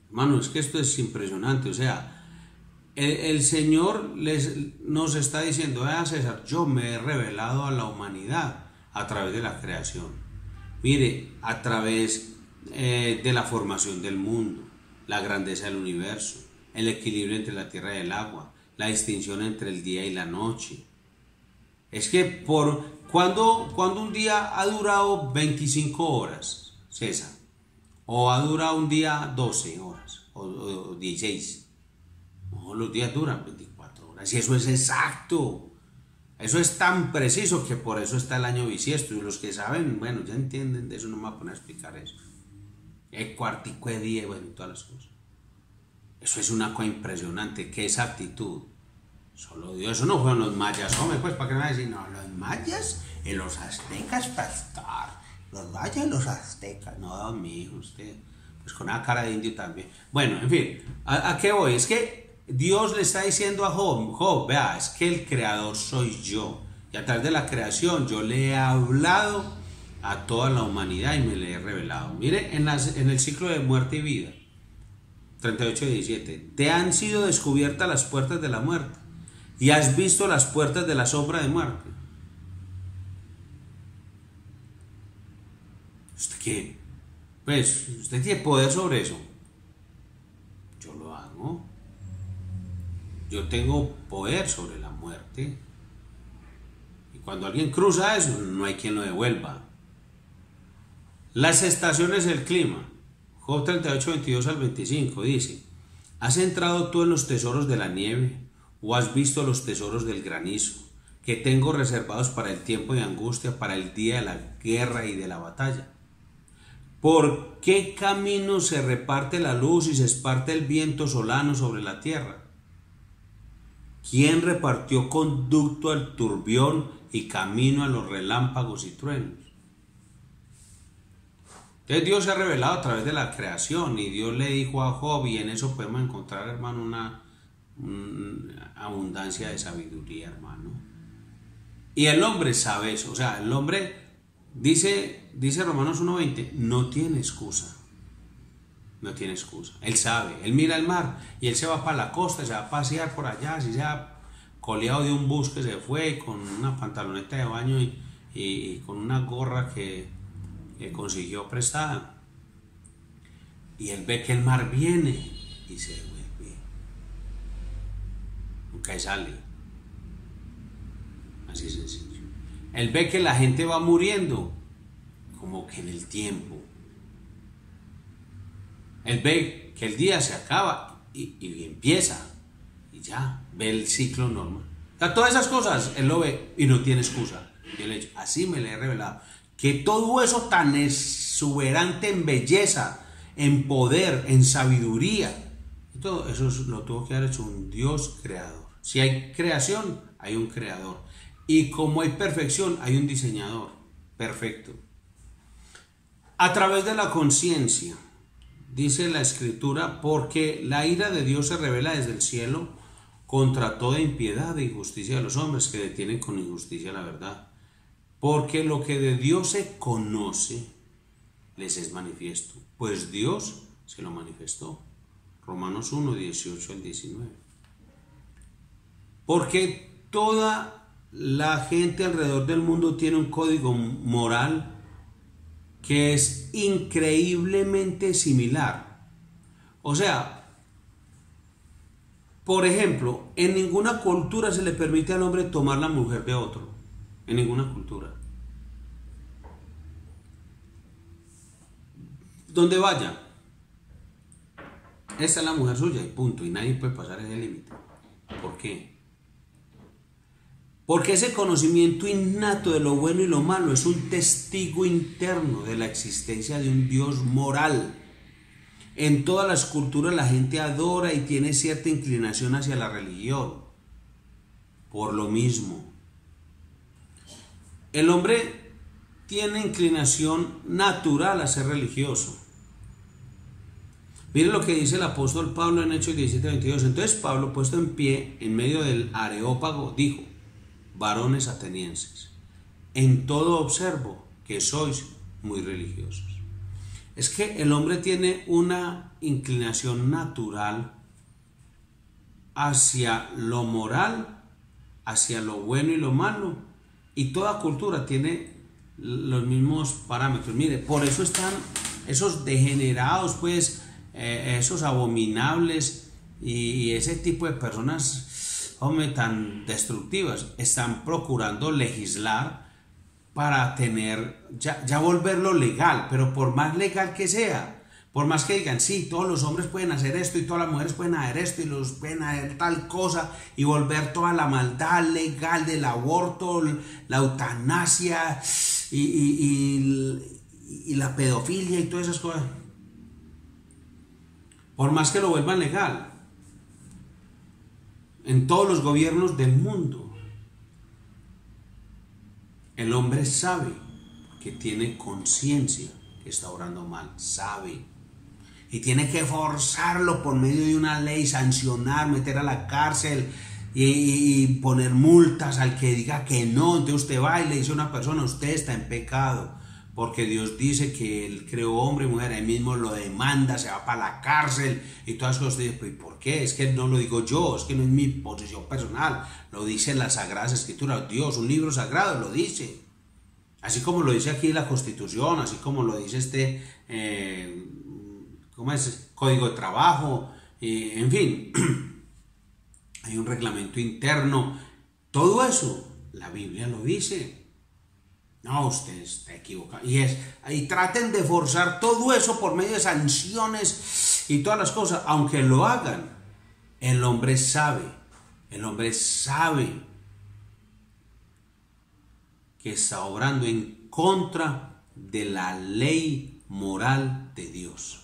Hermano, es que esto es impresionante. O sea, el Señor nos está diciendo, vea César, yo me he revelado a la humanidad a través de la creación. Mire, a través de la formación del mundo, la grandeza del universo, el equilibrio entre la tierra y el agua, la distinción entre el día y la noche. Es que cuando un día ha durado 25 horas, César, o ha durado un día 12 horas, o 16, no, los días duran 24 horas, y eso es exacto, eso es tan preciso que por eso está el año bisiesto, y los que saben, bueno, ya entienden de eso, no me voy a poner a explicar eso. El cuartico de día, bueno, y todas las cosas. Eso es una cosa impresionante, qué exactitud. Solo Dios, eso no fueron los mayas, hombre, pues, ¿para qué me va a decir? No, los mayas y los aztecas, pastor. Los mayas y los aztecas. No, mi hijo, usted, pues con una cara de indio también. Bueno, en fin, ¿a qué voy? Es que Dios le está diciendo a Job, vea, es que el creador soy yo. Y a través de la creación yo le he hablado a toda la humanidad y me le he revelado. Mire, en el ciclo de muerte y vida, 38:17, te han sido descubiertas las puertas de la muerte y has visto las puertas de la sombra de muerte. ¿Usted qué? Pues, ¿usted tiene poder sobre eso? Yo lo hago. Yo tengo poder sobre la muerte. Y cuando alguien cruza eso, no hay quien lo devuelva. Las estaciones del clima. Job 38, 22 al 25 dice: ¿Has entrado tú en los tesoros de la nieve? ¿O has visto los tesoros del granizo? que tengo reservados para el tiempo de angustia, para el día de la guerra y de la batalla. ¿Por qué camino se reparte la luz y se esparce el viento solano sobre la tierra? ¿Quién repartió conducto al turbión y camino a los relámpagos y truenos? Entonces Dios se ha revelado a través de la creación y Dios le dijo a Job, y en eso podemos encontrar, hermano, una abundancia de sabiduría, hermano. Y el hombre sabe eso, o sea, el hombre dice Romanos 1:20, no tiene excusa. No tiene excusa. Él sabe, él mira el mar y él se va para la costa, se va a pasear por allá, así se ha coleado de un bus que se fue con una pantaloneta de baño y con una gorra que consiguió prestada. Y él ve que el mar viene y se devuelve. Nunca sale. Así sencillo. Él ve que la gente va muriendo, como que en el tiempo. Él ve que el día se acaba y empieza, y ya, ve el ciclo normal. O sea, todas esas cosas él lo ve y no tiene excusa. Y él dice, así me le he revelado. Que todo eso tan exuberante en belleza, en poder, en sabiduría, todo eso lo tuvo que haber hecho un Dios creador. Si hay creación, hay un creador. Y como hay perfección, hay un diseñador perfecto. A través de la conciencia, dice la Escritura, porque la ira de Dios se revela desde el cielo contra toda impiedad e injusticia de los hombres que detienen con injusticia la verdad. Porque lo que de Dios se conoce les es manifiesto, pues Dios se lo manifestó. Romanos 1, 18 al 19. Porque toda la gente alrededor del mundo tiene un código moral que es increíblemente similar. O sea, por ejemplo, en ninguna cultura se le permite al hombre tomar la mujer de otro. En ninguna cultura. Donde vaya, esta es la mujer suya y punto. Y nadie puede pasar ese límite. ¿Por qué? Porque ese conocimiento innato de lo bueno y lo malo es un testigo interno de la existencia de un Dios moral. En todas las culturas la gente adora y tiene cierta inclinación hacia la religión. Por lo mismo, el hombre tiene inclinación natural a ser religioso. Miren lo que dice el apóstol Pablo en Hechos 17:22. Entonces Pablo, puesto en pie en medio del Areópago, dijo: varones atenienses, en todo observo que sois muy religiosos. Es que el hombre tiene una inclinación natural hacia lo moral, hacia lo bueno y lo malo, y toda cultura tiene los mismos parámetros. Mire, por eso están esos degenerados, pues, esos abominables y ese tipo de personas, hombre, tan destructivas, están procurando legislar para tener, ya volverlo legal, pero por más legal que sea, por más que digan, sí, todos los hombres pueden hacer esto y todas las mujeres pueden hacer esto y los pueden hacer tal cosa, y volver toda la maldad legal del aborto, la eutanasia y la pedofilia y todas esas cosas, por más que lo vuelvan legal, en todos los gobiernos del mundo, el hombre sabe que tiene conciencia que está obrando mal, sabe, y tiene que forzarlo por medio de una ley, sancionar, meter a la cárcel y poner multas al que diga que no. Entonces usted va y le dice a una persona, usted está en pecado, porque Dios dice que Él creó hombre y mujer, ahí mismo lo demanda, se va para la cárcel y todas esas cosas. Usted dice, ¿por qué? Es que no lo digo yo, es que no es mi posición personal, lo dice las Sagradas Escrituras, Dios, un libro sagrado lo dice. Así como lo dice aquí la Constitución, así como lo dice ¿cómo es? Código de trabajo, en fin, hay un reglamento interno, todo eso, la Biblia lo dice. No, usted está equivocado. Y traten de forzar todo eso por medio de sanciones y todas las cosas, aunque lo hagan, el hombre sabe que está obrando en contra de la ley moral de Dios.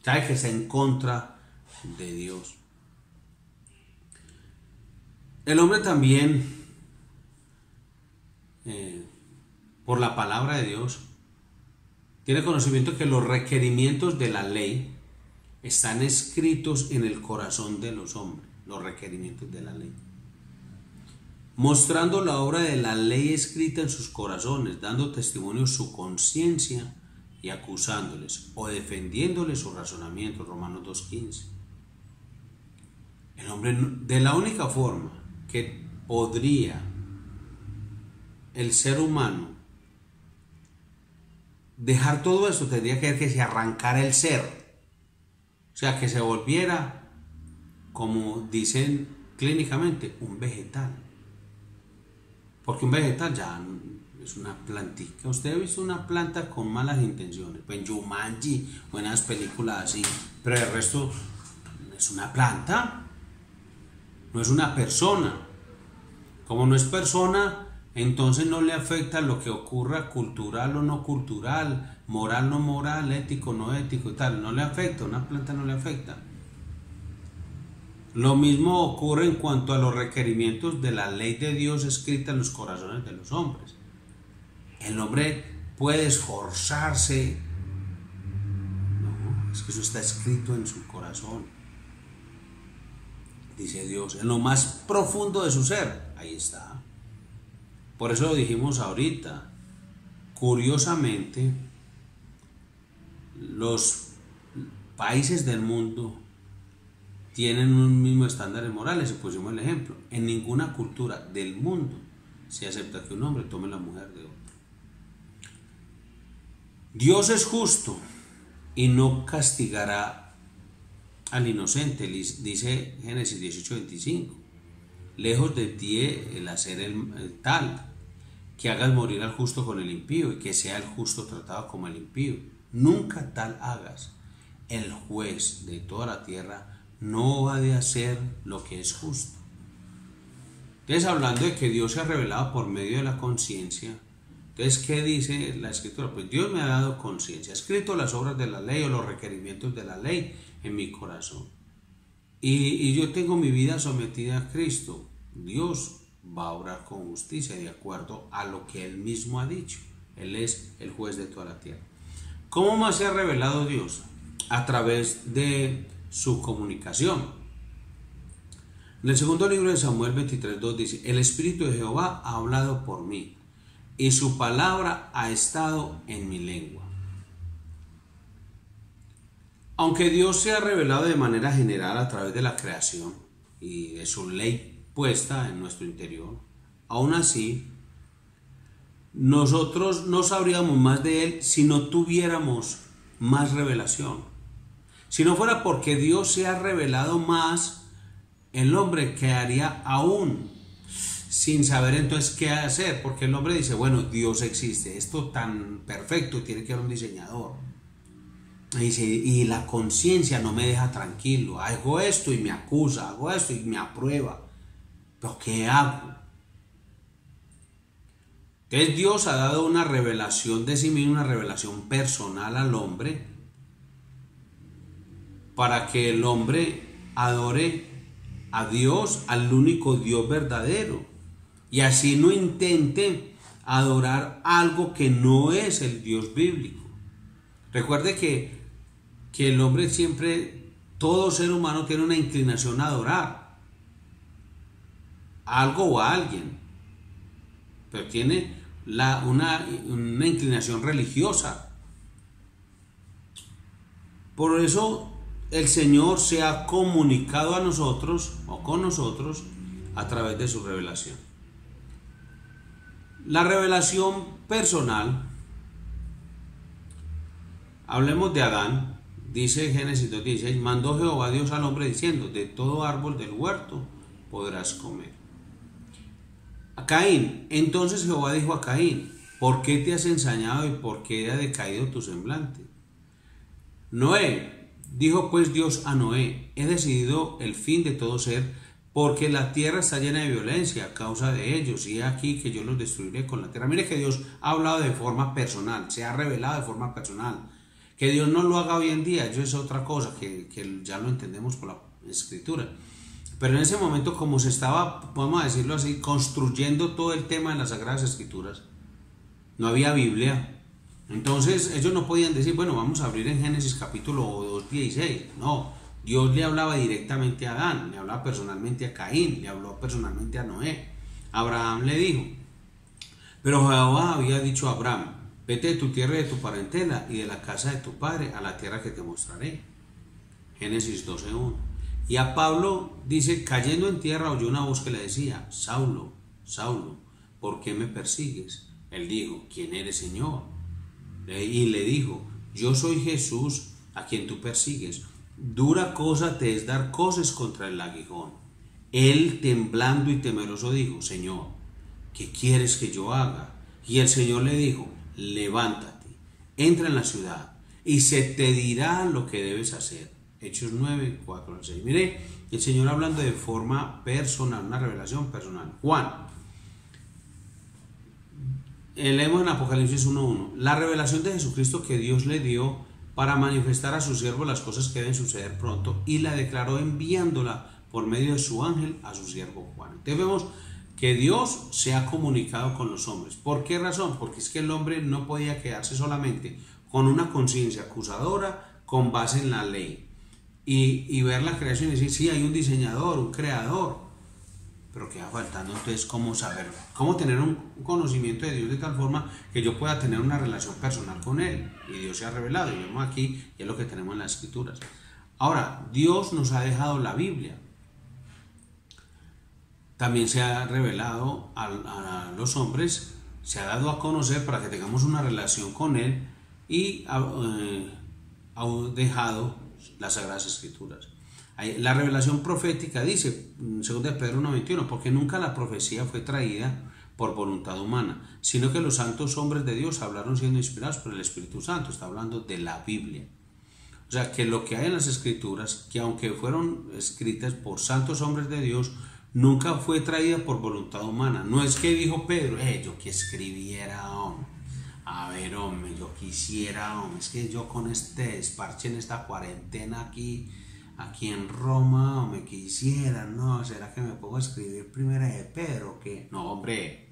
¿Sabe que está en contra de Dios? El hombre también, por la palabra de Dios, tiene conocimiento que los requerimientos de la ley están escritos en el corazón de los hombres, los requerimientos de la ley, mostrando la obra de la ley escrita en sus corazones, dando testimonio su conciencia y acusándoles o defendiéndoles su razonamiento. Romanos 2:15. El hombre, de la única forma que podría el ser humano dejar todo esto, tendría que ver que se arrancara el ser, o sea, que se volviera, como dicen clínicamente, un vegetal. Porque un vegetal ya es una plantica. Usted ha visto una planta con malas intenciones, pues en Jumanji, buenas películas así, pero el resto es una planta, no es una persona. Como no es persona, entonces no le afecta lo que ocurra, cultural o no cultural, moral no moral, ético no ético y tal, no le afecta, una planta no le afecta. Lo mismo ocurre en cuanto a los requerimientos de la ley de Dios escrita en los corazones de los hombres. El hombre puede esforzarse, no, es que eso está escrito en su corazón, dice Dios, en lo más profundo de su ser, ahí está. Por eso lo dijimos ahorita. Curiosamente, los países del mundo tienen un mismo estándares morales, y pusimos el ejemplo. En ninguna cultura del mundo se acepta que un hombre tome la mujer de otro. Dios es justo y no castigará al inocente, dice Génesis 18:25. Lejos de ti el hacer el tal, que hagas morir al justo con el impío y que sea el justo tratado como el impío. Nunca tal hagas. El juez de toda la tierra no ha de hacer lo que es justo. Entonces, hablando de que Dios se ha revelado por medio de la conciencia, entonces, ¿qué dice la Escritura? Pues Dios me ha dado conciencia, ha escrito las obras de la ley o los requerimientos de la ley en mi corazón. Y yo tengo mi vida sometida a Cristo. Dios va a obrar con justicia de acuerdo a lo que Él mismo ha dicho. Él es el juez de toda la tierra. ¿Cómo más se ha revelado Dios? A través de su comunicación. En el segundo libro de Samuel 23:2 dice: el Espíritu de Jehová ha hablado por mí, y su palabra ha estado en mi lengua. Aunque Dios se ha revelado de manera general a través de la creación y de su ley puesta en nuestro interior, aún así, nosotros no sabríamos más de Él si no tuviéramos más revelación. Si no fuera porque Dios se ha revelado más, el hombre quedaría aún sin saber entonces qué hacer, porque el hombre dice, bueno, Dios existe, esto tan perfecto, tiene que haber un diseñador. Y dice, y la conciencia no me deja tranquilo, hago esto y me acusa, hago esto y me aprueba, pero ¿qué hago? Entonces Dios ha dado una revelación de sí mismo, una revelación personal al hombre, para que el hombre adore a Dios, al único Dios verdadero, y así no intente adorar algo que no es el Dios bíblico. Recuerde que el hombre siempre, todo ser humano tiene una inclinación a adorar a algo o a alguien, pero tiene una inclinación religiosa. Por eso el Señor se ha comunicado a nosotros o con nosotros a través de su revelación. La revelación personal, hablemos de Adán, dice Génesis 2:16, mandó Jehová Dios al hombre diciendo, de todo árbol del huerto podrás comer. A Caín, entonces Jehová dijo a Caín, ¿por qué te has ensañado y por qué ha decaído tu semblante? Noé, dijo pues Dios a Noé, he decidido el fin de todo ser, porque la tierra está llena de violencia a causa de ellos, y he aquí que yo los destruiré con la tierra. Mire que Dios ha hablado de forma personal, se ha revelado de forma personal. Que Dios no lo haga hoy en día, eso es otra cosa, que ya lo entendemos por la Escritura. Pero en ese momento, como se estaba, vamos a decirlo así, construyendo todo el tema de las Sagradas Escrituras, no había Biblia. Entonces ellos no podían decir, bueno, vamos a abrir en Génesis capítulo 2:16. No, Dios le hablaba directamente a Adán, le hablaba personalmente a Caín, le habló personalmente a Noé. Abraham le dijo, pero Jehová había dicho a Abraham, vete de tu tierra y de tu parentela y de la casa de tu padre a la tierra que te mostraré. Génesis 12:1. Y a Pablo dice, cayendo en tierra oyó una voz que le decía, Saulo, Saulo, ¿por qué me persigues? Él dijo, ¿quién eres, Señor? Y le dijo, yo soy Jesús a quien tú persigues. Dura cosa te es dar coces contra el aguijón. Él, temblando y temeroso, dijo, Señor, ¿qué quieres que yo haga? Y el Señor le dijo, levántate, entra en la ciudad y se te dirá lo que debes hacer. Hechos 9:4-6. Mire, el Señor hablando de forma personal, una revelación personal. Juan, leemos en Apocalipsis 1:1, la revelación de Jesucristo que Dios le dio para manifestar a su siervo las cosas que deben suceder pronto, y la declaró enviándola por medio de su ángel a su siervo Juan. Entonces vemos que Dios se ha comunicado con los hombres. ¿Por qué razón? Porque es que el hombre no podía quedarse solamente con una conciencia acusadora con base en la ley y ver la creación y decir, sí, hay un diseñador, un creador, pero queda faltando entonces cómo saber, cómo tener un conocimiento de Dios de tal forma que yo pueda tener una relación personal con Él. Y Dios se ha revelado, y vemos aquí, y es lo que tenemos en las Escrituras. Ahora, Dios nos ha dejado la Biblia. También se ha revelado a los hombres, se ha dado a conocer para que tengamos una relación con Él, y ha dejado las Sagradas Escrituras. La revelación profética dice, 2 Pedro 1:21, porque nunca la profecía fue traída por voluntad humana, sino que los santos hombres de Dios hablaron siendo inspirados por el Espíritu Santo. Está hablando de la Biblia. O sea, que lo que hay en las Escrituras, que aunque fueron escritas por santos hombres de Dios, nunca fue traída por voluntad humana. No es que dijo Pedro, yo que escribiera, hombre. A ver, hombre, yo quisiera, hombre, es que yo con este desparche en esta cuarentena aquí en Roma, me quisiera, no, ¿será que me pongo a escribir Primera de Pedro? ¿Qué? No, hombre,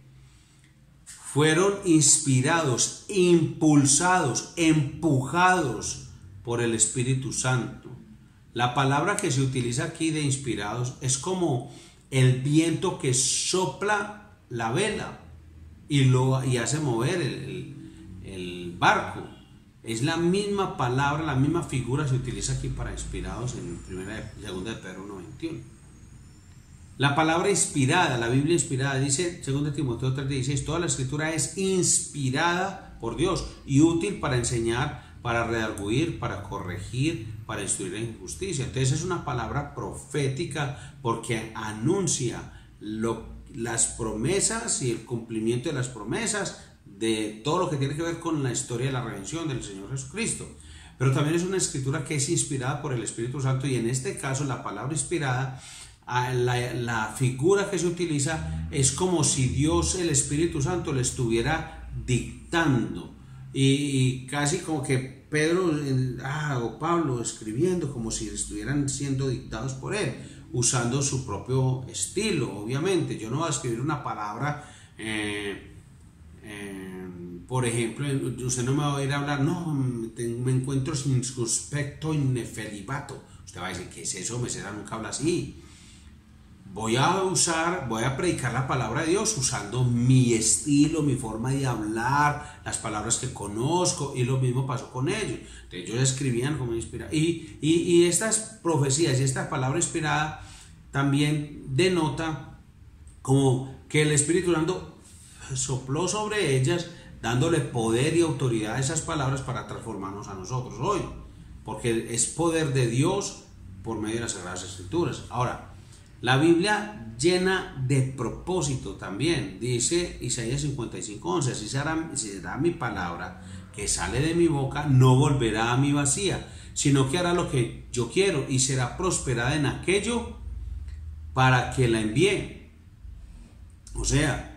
fueron inspirados, impulsados, empujados por el Espíritu Santo. La palabra que se utiliza aquí de inspirados es como el viento que sopla la vela y hace mover el barco. Es la misma palabra, la misma figura se utiliza aquí para inspirados en 2 de Pedro 1:21. La palabra inspirada, la Biblia inspirada, dice 2 Timoteo 3:16, toda la Escritura es inspirada por Dios y útil para enseñar, para redarguir, para corregir, para instruir en justicia. Entonces es una palabra profética porque anuncia las promesas y el cumplimiento de las promesas de todo lo que tiene que ver con la historia de la redención del Señor Jesucristo. Pero también es una escritura que es inspirada por el Espíritu Santo, y en este caso la palabra inspirada, la figura que se utiliza es como si Dios, el Espíritu Santo, le estuviera dictando, y casi como que Pedro o Pablo escribiendo como si estuvieran siendo dictados por él, usando su propio estilo. Obviamente yo no voy a escribir una palabra, por ejemplo, usted no me va a ir a hablar, no, me encuentro circunspecto y nefelibato. Usted va a decir, ¿qué es eso? Mesera nunca habla así. Voy a predicar la palabra de Dios usando mi estilo, mi forma de hablar, las palabras que conozco, y lo mismo pasó con ellos. Entonces ellos escribían como inspirados. Y estas profecías y esta palabra inspirada también denota como que el Espíritu Santo sopló sobre ellas, dándole poder y autoridad a esas palabras para transformarnos a nosotros hoy, porque es poder de Dios por medio de las Sagradas Escrituras. Ahora, la Biblia llena de propósito también. Dice Isaías 55:11, así será mi palabra que sale de mi boca, no volverá a mí vacía, sino que hará lo que yo quiero y será prosperada en aquello para que la envíe. O sea,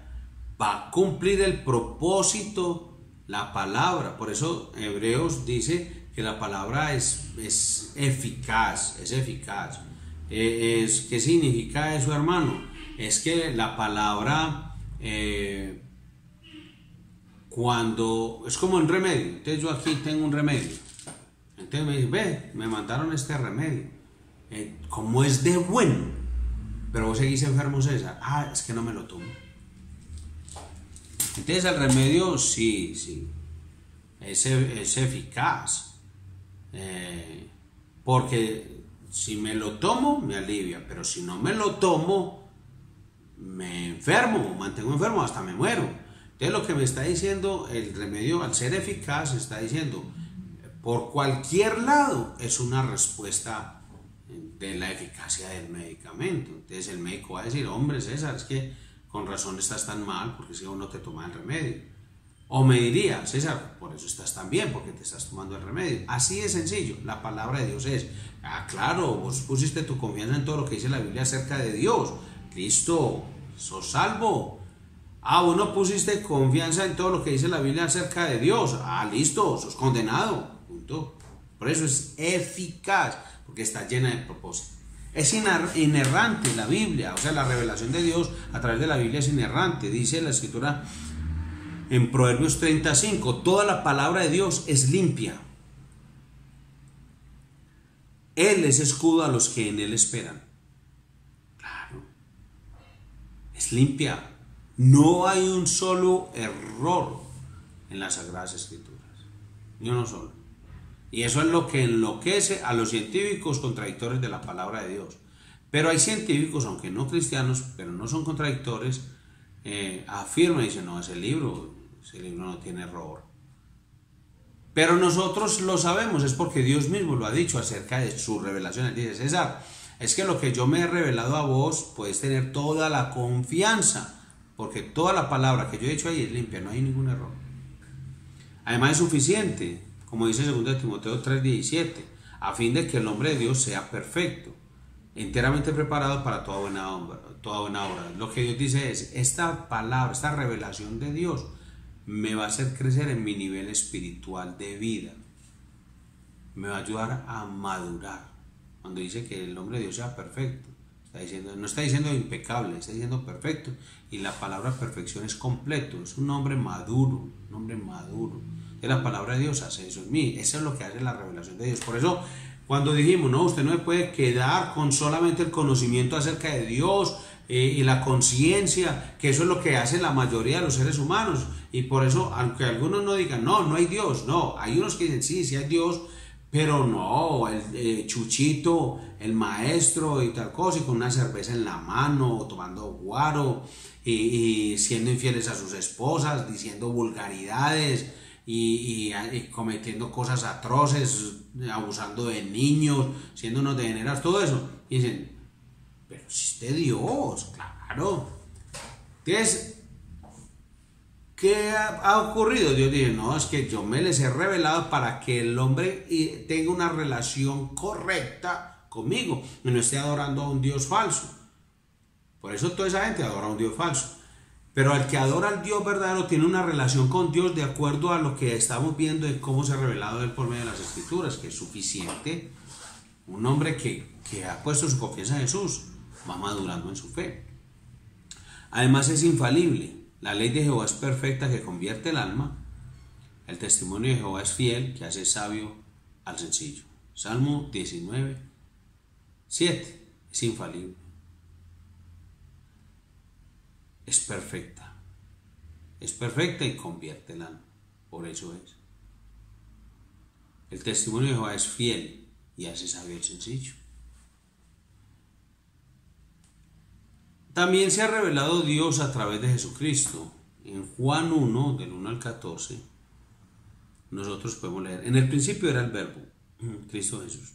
va a cumplir el propósito la palabra. Por eso Hebreos dice que la palabra es eficaz, es eficaz. ¿Qué significa eso, hermano? Es que la palabra, cuando es como un remedio. Entonces yo aquí tengo un remedio. Entonces me dice, ve, me mandaron este remedio. Como es de bueno, pero vos seguís enfermo, César. Ah, es que no me lo tomo. Entonces el remedio sí, es eficaz. Porque si me lo tomo, me alivia. Pero si no me lo tomo, me enfermo, mantengo enfermo, hasta me muero. Entonces lo que me está diciendo el remedio, al ser eficaz, está diciendo, por cualquier lado es una respuesta de la eficacia del medicamento. Entonces el médico va a decir, hombre César, es que con razón estás tan mal, porque si uno te toma el remedio. O me diría, César, por eso estás tan bien, porque te estás tomando el remedio. Así de sencillo. La palabra de Dios es, claro, vos pusiste tu confianza en todo lo que dice la Biblia acerca de Dios. Listo, sos salvo. Vos no pusiste confianza en todo lo que dice la Biblia acerca de Dios. Listo, sos condenado. Punto. Por eso es eficaz, porque está llena de propósito. Es inerrante la Biblia, o sea, la revelación de Dios a través de la Biblia es inerrante. Dice la Escritura en Proverbios 35, toda la palabra de Dios es limpia. Él es escudo a los que en Él esperan. Claro, es limpia. No hay un solo error en las Sagradas Escrituras, ni uno solo. Y eso es lo que enloquece a los científicos contradictores de la palabra de Dios. Pero hay científicos, aunque no cristianos, pero no son contradictores, afirman y dicen, no, ese libro no tiene error. Pero nosotros lo sabemos, es porque Dios mismo lo ha dicho acerca de su revelación. Él dice, César, es que lo que yo me he revelado a vos, puedes tener toda la confianza, porque toda la palabra que yo he dicho ahí es limpia, no hay ningún error. Además es suficiente, como dice 2 Timoteo 3:17, a fin de que el hombre de Dios sea perfecto, enteramente preparado para toda buena obra. Lo que Dios dice es, esta palabra, esta revelación de Dios me va a hacer crecer en mi nivel espiritual de vida, me va a ayudar a madurar. Cuando dice que el hombre de Dios sea perfecto, no está diciendo impecable, está diciendo perfecto, y la palabra perfección es completo, es un hombre maduro, y la palabra de Dios hace eso en mí. Eso es lo que hace la revelación de Dios. Por eso cuando dijimos, no, usted no se puede quedar con solamente el conocimiento acerca de Dios y la conciencia, que eso es lo que hace la mayoría de los seres humanos. Y por eso, aunque algunos no digan, no hay Dios, no, hay unos que dicen, sí hay Dios, pero no, el Chuchito, el maestro y tal cosa, y con una cerveza en la mano, tomando guaro, y siendo infieles a sus esposas, diciendo vulgaridades, y cometiendo cosas atroces, abusando de niños, siendo unos degenerados, todo eso. Y dicen, pero existe Dios, claro. Entonces, ¿qué ha ocurrido? Dios dice, no, es que yo me les he revelado para que el hombre tenga una relación correcta conmigo y no esté adorando a un Dios falso. Por eso toda esa gente adora a un Dios falso. Pero el que adora al Dios verdadero tiene una relación con Dios de acuerdo a lo que estamos viendo de cómo se ha revelado Él por medio de las Escrituras, que es suficiente. Un hombre que ha puesto su confianza en Jesús va madurando en su fe. Además es infalible. La ley de Jehová es perfecta, que convierte el alma. El testimonio de Jehová es fiel, que hace sabio al sencillo. Salmo 19, 7. Es infalible. Es perfecta y convierte el alma, por eso es. El testimonio de Jehová es fiel y hace sabio el sencillo. También se ha revelado Dios a través de Jesucristo. En Juan 1, del 1 al 14, nosotros podemos leer, en el principio era el verbo, Cristo Jesús,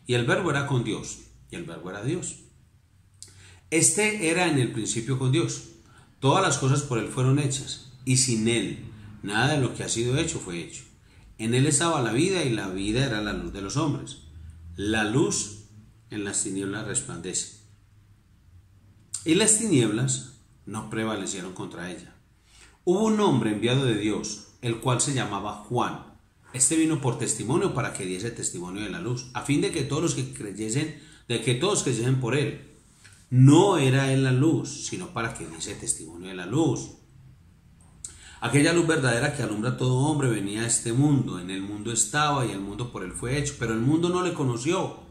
y el verbo era con Dios, y el verbo era Dios. Este era en el principio con Dios. Todas las cosas por Él fueron hechas, y sin Él nada de lo que ha sido hecho fue hecho. En Él estaba la vida, y la vida era la luz de los hombres. La luz en las tinieblas resplandece, y las tinieblas no prevalecieron contra ella. Hubo un hombre enviado de Dios, el cual se llamaba Juan. Este vino por testimonio para que diese testimonio de la luz, a fin de que todos creyesen por él. No era él la luz, sino para que diese testimonio de la luz. Aquella luz verdadera que alumbra a todo hombre venía a este mundo. En el mundo estaba y el mundo por él fue hecho, pero el mundo no le conoció.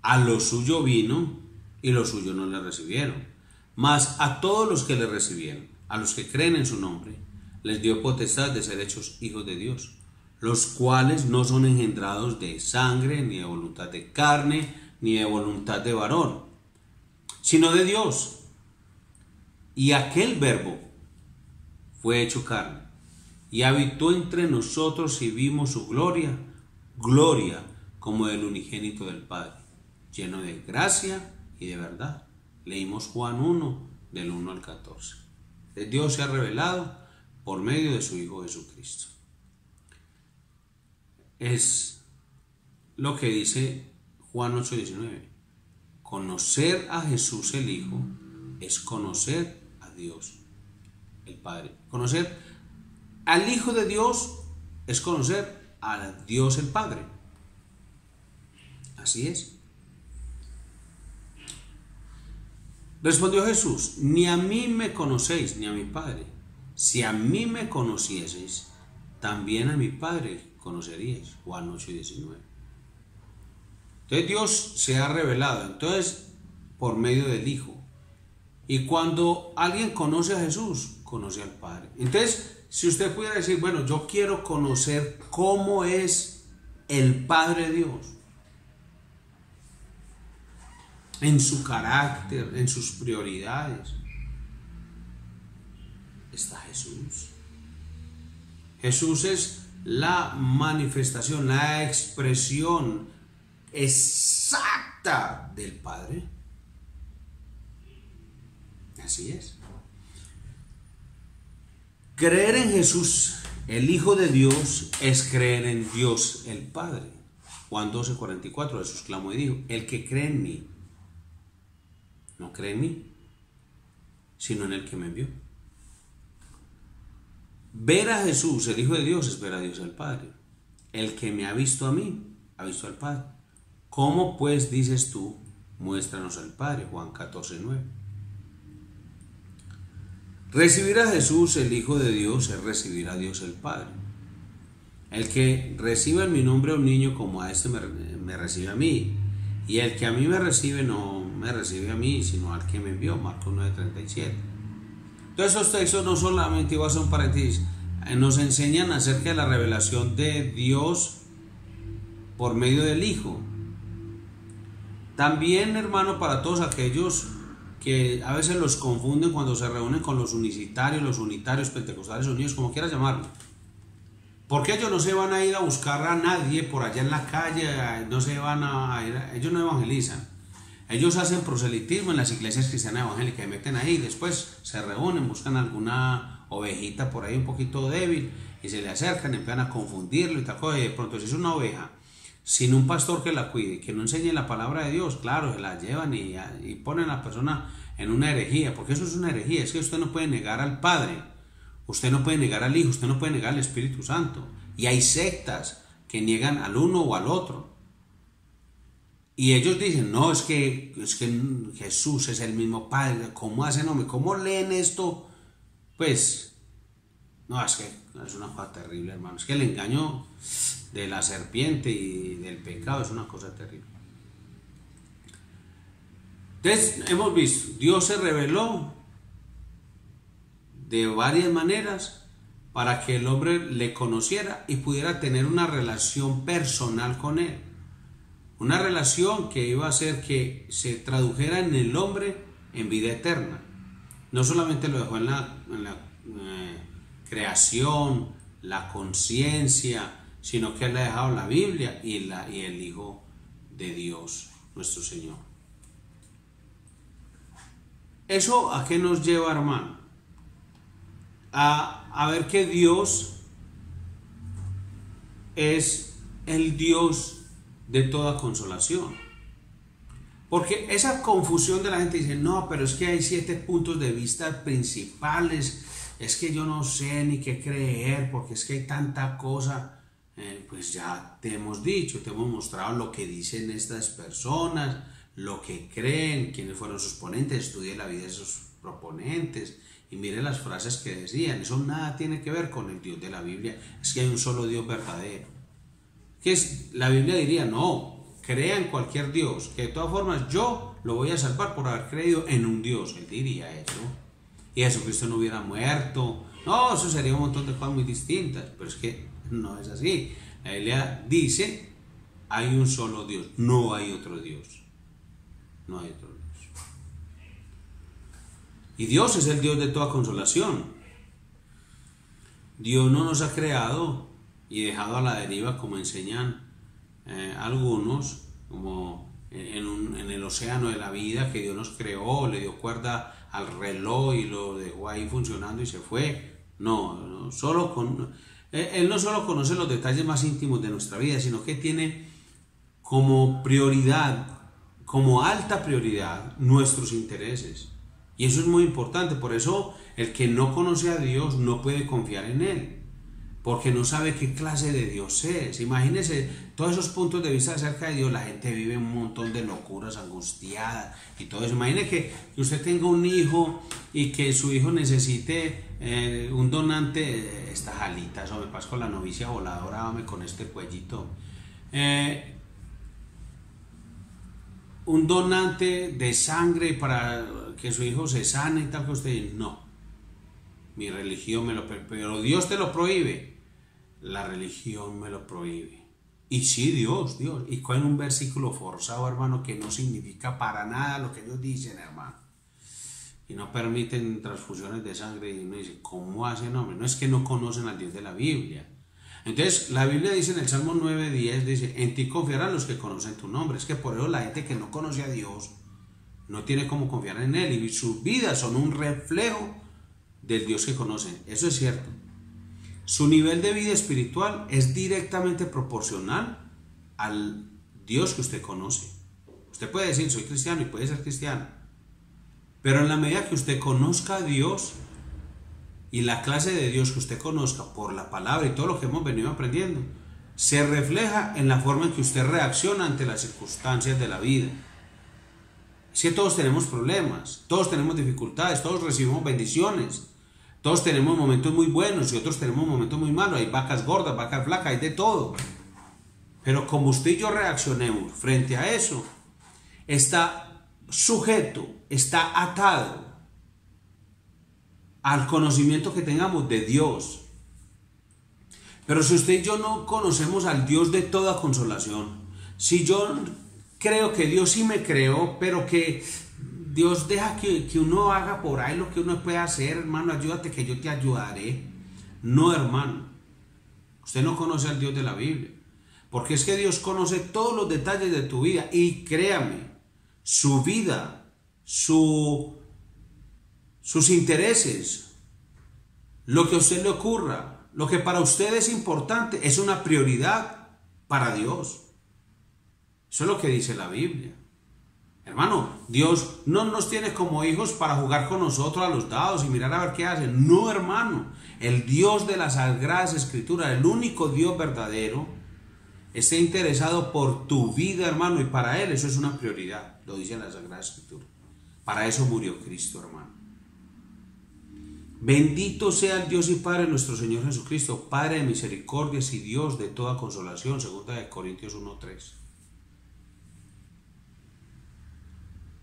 A lo suyo vino y los suyos no le recibieron. Mas a todos los que le recibieron, a los que creen en su nombre, les dio potestad de ser hechos hijos de Dios, los cuales no son engendrados de sangre, ni de voluntad de carne, ni de voluntad de varón, sino de Dios. Y aquel Verbo fue hecho carne, y habitó entre nosotros y vimos su gloria, gloria como del unigénito del Padre, lleno de gracia y de verdad. Leímos Juan 1, del 1 al 14. Dios se ha revelado por medio de su Hijo Jesucristo. Es lo que dice Juan 8:19. Conocer a Jesús el Hijo es conocer a Dios el Padre. Conocer al Hijo de Dios es conocer a Dios el Padre. Así es. Respondió Jesús: ni a mí me conocéis, ni a mi Padre. Si a mí me conocieseis, también a mi Padre conoceríais. Juan 8:19. Entonces Dios se ha revelado, entonces, por medio del Hijo. Y cuando alguien conoce a Jesús, conoce al Padre. Entonces, si usted pudiera decir, bueno, yo quiero conocer cómo es el Padre Dios, en su carácter, en sus prioridades, está Jesús. Jesús es la manifestación, la expresión exacta del Padre. Así es. Creer en Jesús, el Hijo de Dios, es creer en Dios el Padre. Juan 12:44, Jesús clamó y dijo: el que cree en mí, no cree en mí, sino en el que me envió. Ver a Jesús, el Hijo de Dios, es ver a Dios el Padre. El que me ha visto a mí, ha visto al Padre. ¿Cómo pues dices tú, muéstranos al Padre? Juan 14:9. Recibir a Jesús, el Hijo de Dios, es recibir a Dios el Padre. El que recibe en mi nombre a un niño como a este me recibe a mí. Y el que a mí me recibe no me recibe a mí, sino al que me envió. Marcos 9:37. Entonces estos textos no solamente, iba a hacer un paréntesis, nos enseñan acerca de la revelación de Dios por medio del Hijo. También, hermano, para todos aquellos que a veces los confunden cuando se reúnen con los unicitarios, los unitarios, pentecostales unidos, como quieras llamarlo. Porque ellos no se van a ir a buscar a nadie por allá en la calle, no se van a ir, ellos no evangelizan. Ellos hacen proselitismo en las iglesias cristianas evangélicas y meten ahí, después se reúnen, buscan alguna ovejita por ahí un poquito débil y se le acercan, empiezan a confundirlo y tal cosa. Y de pronto, si es una oveja sin un pastor que la cuide, que no enseñe la palabra de Dios, claro, se la llevan y ponen a la persona en una herejía, porque eso es una herejía. Es que usted no puede negar al Padre, usted no puede negar al Hijo, usted no puede negar al Espíritu Santo. Y hay sectas que niegan al uno o al otro. Y ellos dicen, no, es que Jesús es el mismo Padre. ¿Cómo hacen, hombre? ¿Cómo leen esto? Pues, no, es que es una cosa terrible, hermano. Es que el engaño de la serpiente y del pecado es una cosa terrible. Entonces, hemos visto, Dios se reveló de varias maneras para que el hombre le conociera y pudiera tener una relación personal con él. Una relación que iba a hacer que se tradujera en el hombre en vida eterna. No solamente lo dejó en la creación, la conciencia, sino que él ha dejado la Biblia y el Hijo de Dios, nuestro Señor. ¿Eso a qué nos lleva, hermano? A ver que Dios es el Dios de toda consolación. Porque esa confusión de la gente dice, no, pero es que hay 7 puntos de vista principales, es que yo no sé ni qué creer, porque es que hay tanta cosa. Pues ya te hemos dicho, te hemos mostrado lo que dicen estas personas, lo que creen, quiénes fueron sus ponentes, estudie la vida de sus proponentes y mire las frases que decían. Eso nada tiene que ver con el Dios de la Biblia, es que hay un solo Dios verdadero. La Biblia diría, no, crea en cualquier Dios, que de todas formas yo lo voy a salvar por haber creído en un Dios. Él diría eso. Y Jesucristo no hubiera muerto. No, eso sería un montón de cosas muy distintas, pero es que no es así. La Biblia dice, hay un solo Dios, no hay otro Dios. No hay otro Dios. Y Dios es el Dios de toda consolación. Dios no nos ha creado y dejado a la deriva como enseñan algunos, como en el océano de la vida, que Dios nos creó, le dio cuerda al reloj y lo dejó ahí funcionando y se fue. No, Él no solo conoce los detalles más íntimos de nuestra vida, sino que tiene como prioridad, como alta prioridad, nuestros intereses. Y eso es muy importante. Por eso el que no conoce a Dios no puede confiar en Él, porque no sabe qué clase de Dios es. Imagínense todos esos puntos de vista acerca de Dios. La gente vive un montón de locuras, angustiadas y todo eso. Imagínense que usted tenga un hijo y que su hijo necesite un donante, estas alitas, o me paso con la novicia voladora, dame con este cuellito, un donante de sangre para que su hijo se sane y tal, que usted, no, mi religión me lo prohíbe, pero Dios te lo prohíbe, la religión me lo prohíbe. Y sí, Dios, y con un versículo forzado, hermano, que no significa para nada lo que ellos dicen, hermano, y no permiten transfusiones de sangre, y uno dice, ¿cómo hacen, hombre? No es que no conocen al Dios de la Biblia. Entonces la Biblia dice en el Salmo 9:10, dice, en ti confiarán los que conocen tu nombre. Es que por eso la gente que no conoce a Dios no tiene cómo confiar en Él, y sus vidas son un reflejo del Dios que conocen. Eso es cierto. Su nivel de vida espiritual es directamente proporcional al Dios que usted conoce. Usted puede decir, soy cristiano, y puede ser cristiano, pero en la medida que usted conozca a Dios, y la clase de Dios que usted conozca por la palabra y todo lo que hemos venido aprendiendo, se refleja en la forma en que usted reacciona ante las circunstancias de la vida. Es que todos tenemos problemas, todos tenemos dificultades, todos recibimos bendiciones, todos tenemos momentos muy buenos y otros tenemos momentos muy malos. Hay vacas gordas, vacas flacas, hay de todo. Pero como usted y yo reaccionemos frente a eso, está sujeto, está atado al conocimiento que tengamos de Dios. Pero si usted y yo no conocemos al Dios de toda consolación, si yo creo que Dios sí me creó, pero que Dios deja que uno haga por ahí lo que uno puede hacer, hermano, ayúdate que yo te ayudaré. No, hermano, usted no conoce al Dios de la Biblia, porque es que Dios conoce todos los detalles de tu vida, y créame, su vida, sus intereses, lo que a usted le ocurra, lo que para usted es importante, es una prioridad para Dios. Eso es lo que dice la Biblia. Hermano, Dios no nos tiene como hijos para jugar con nosotros a los dados y mirar a ver qué hacen. No, hermano. El Dios de las Sagradas Escrituras, el único Dios verdadero, está interesado por tu vida, hermano, y para Él eso es una prioridad. Lo dice la Sagrada Escritura. Para eso murió Cristo, hermano. Bendito sea el Dios y Padre nuestro Señor Jesucristo, Padre de misericordias y Dios de toda consolación. 2 Corintios 1:3.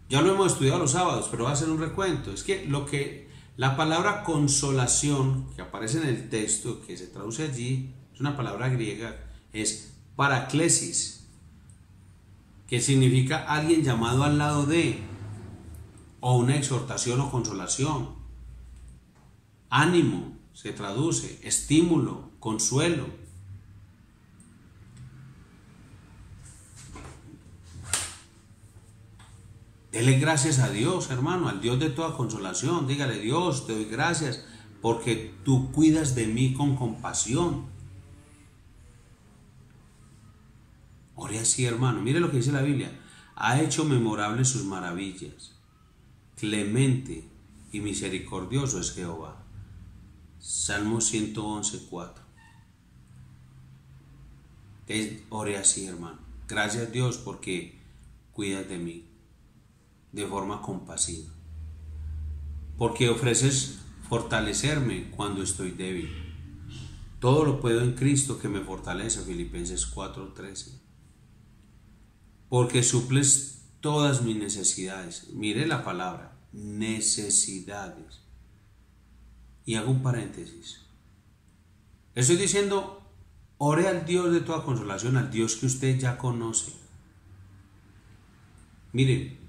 Ya lo hemos estudiado los sábados, pero voy a hacer un recuento. Es que la palabra consolación que aparece en el texto, que se traduce allí, es una palabra griega, es paraklesis, que significa alguien llamado al lado de, o una exhortación o consolación. Ánimo se traduce, estímulo, consuelo. Dele gracias a Dios, hermano, al Dios de toda consolación. Dígale, Dios, te doy gracias porque tú cuidas de mí con compasión. Ore así, hermano. Mire lo que dice la Biblia. Ha hecho memorables sus maravillas. Clemente y misericordioso es Jehová. Salmo 111:4. Ore así, hermano. Gracias a Dios porque cuidas de mí de forma compasiva. Porque ofreces fortalecerme cuando estoy débil. Todo lo puedo en Cristo que me fortalece. Filipenses 4:13. Porque suples todas mis necesidades. Mire la palabra, necesidades. Y hago un paréntesis. Estoy diciendo, ore al Dios de toda consolación, al Dios que usted ya conoce. Miren,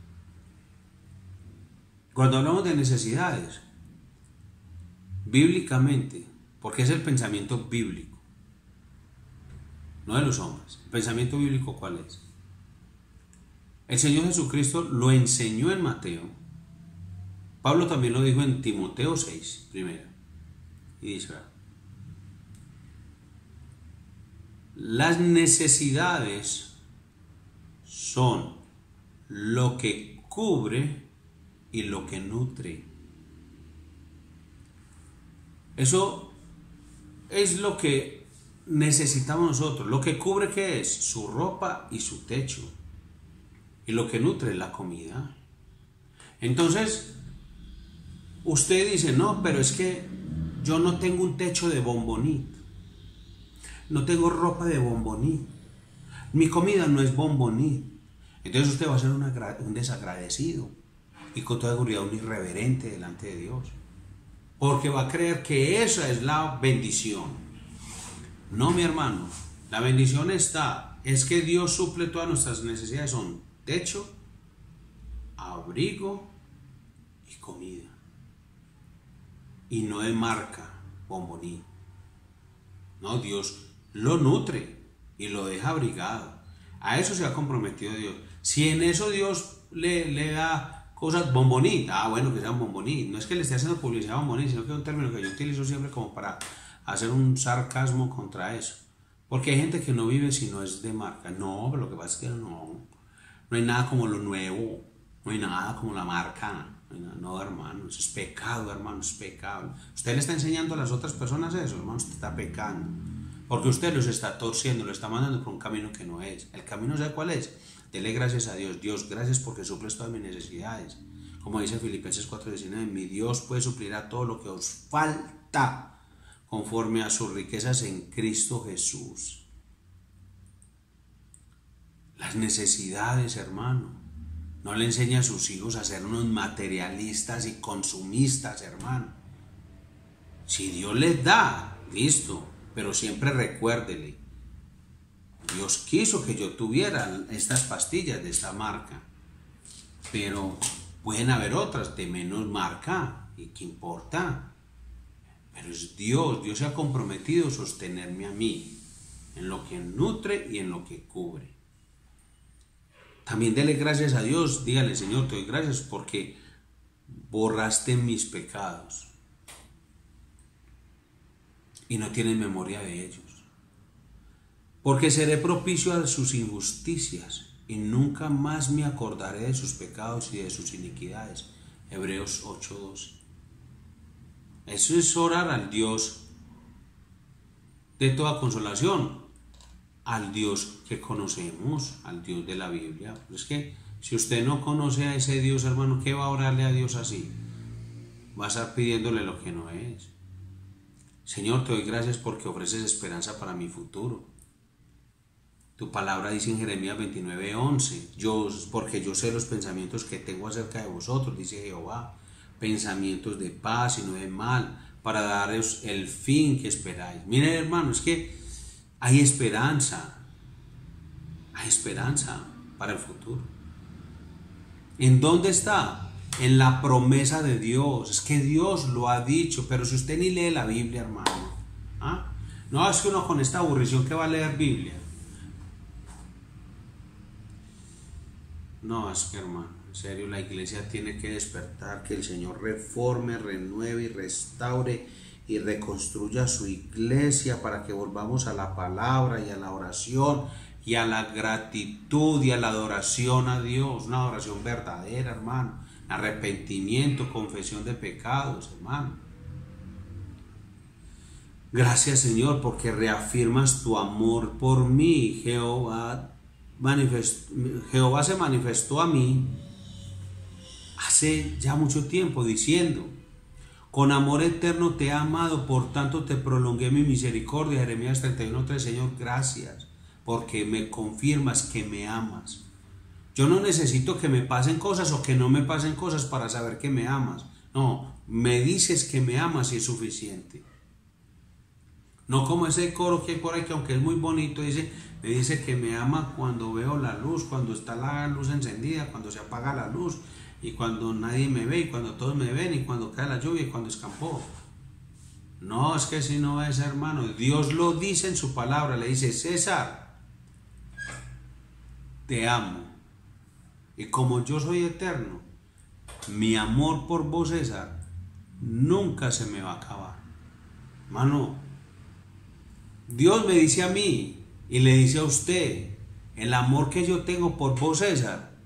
cuando hablamos de necesidades, bíblicamente, porque es el pensamiento bíblico, no de los hombres. ¿El pensamiento bíblico cuál es? El Señor Jesucristo lo enseñó en Mateo. Pablo también lo dijo en Timoteo 6, primero. Y dice, las necesidades son lo que cubre y lo que nutre. Eso es lo que necesitamos nosotros. Lo que cubre, ¿qué es? Su ropa y su techo. Y lo que nutre es la comida. Entonces, usted dice, no, pero es que yo no tengo un techo de bomboní. No tengo ropa de bomboní. Mi comida no es bomboní. Entonces usted va a ser un desagradecido. Y con toda seguridad un irreverente delante de Dios. Porque va a creer que esa es la bendición. No, mi hermano. La bendición es que Dios suple todas nuestras necesidades. Son techo, abrigo y comida. Y no de marca, bomboní. No, Dios lo nutre y lo deja abrigado. A eso se ha comprometido Dios. Si en eso Dios le da cosas bomboní, bueno, que sean bomboní. No es que le esté haciendo publicidad bomboní, sino que es un término que yo utilizo siempre como para hacer un sarcasmo contra eso. Porque hay gente que no vive si no es de marca. No, pero lo que pasa es que no hay nada como lo nuevo, no hay nada como la marca. No, hermano, eso es pecado, hermano, es pecado. Usted le está enseñando a las otras personas eso, hermano, usted está pecando. Porque usted los está torciendo, lo está mandando por un camino que no es. El camino, ¿sabe cuál es? Dele gracias a Dios. Dios, gracias porque suples todas mis necesidades. Como dice Filipenses 4:19, mi Dios puede suplir a todo lo que os falta conforme a sus riquezas en Cristo Jesús. Las necesidades, hermano. No le enseñe a sus hijos a ser unos materialistas y consumistas, hermano. Si Dios les da, listo, pero siempre recuérdele, Dios quiso que yo tuviera estas pastillas de esta marca, pero pueden haber otras de menos marca, ¿y qué importa? Pero es Dios se ha comprometido a sostenerme a mí, en lo que nutre y en lo que cubre. También dele gracias a Dios, dígale, Señor, te doy gracias porque borraste mis pecados y no tienes memoria de ellos. Porque seré propicio a sus injusticias y nunca más me acordaré de sus pecados y de sus iniquidades. Hebreos 8:12. Eso es orar al Dios de toda consolación, al Dios que conocemos, al Dios de la Biblia. Pero es que si usted no conoce a ese Dios, hermano, ¿qué va a orarle a Dios así? Va a estar pidiéndole lo que no es. Señor, te doy gracias porque ofreces esperanza para mi futuro. Tu palabra dice en Jeremías 29:11, porque yo sé los pensamientos que tengo acerca de vosotros, dice Jehová, pensamientos de paz y no de mal, para daros el fin que esperáis. Miren, hermano, es que hay esperanza para el futuro. ¿En dónde está? En la promesa de Dios. Es que Dios lo ha dicho, pero si usted ni lee la Biblia, hermano, no, es que uno con esta aburrición que va a leer Biblia. No, es que, hermano, en serio, la iglesia tiene que despertar, que el Señor reforme, renueve y restaure y reconstruya su iglesia para que volvamos a la palabra y a la oración y a la gratitud y a la adoración a Dios, una adoración verdadera, hermano, arrepentimiento, confesión de pecados, hermano. Gracias, Señor, porque reafirmas tu amor por mí. Jehová se manifestó a mí hace ya mucho tiempo diciendo: con amor eterno te he amado, por tanto te prolongué mi misericordia. Jeremías 31:3. Señor, gracias, porque me confirmas que me amas. Yo no necesito que me pasen cosas o que no me pasen cosas para saber que me amas. No, me dices que me amas y es suficiente. No como ese coro que hay por ahí, que aunque es muy bonito, me dice que me ama cuando veo la luz, cuando está la luz encendida, cuando se apaga la luz, y cuando nadie me ve, y cuando todos me ven, y cuando cae la lluvia, y cuando escampó. No, es que si no es, hermano, Dios lo dice en su palabra, le dice: César, te amo, y como yo soy eterno, mi amor por vos, César, nunca se me va a acabar. Hermano, Dios me dice a mí y le dice a usted: el amor que yo tengo por vos, César,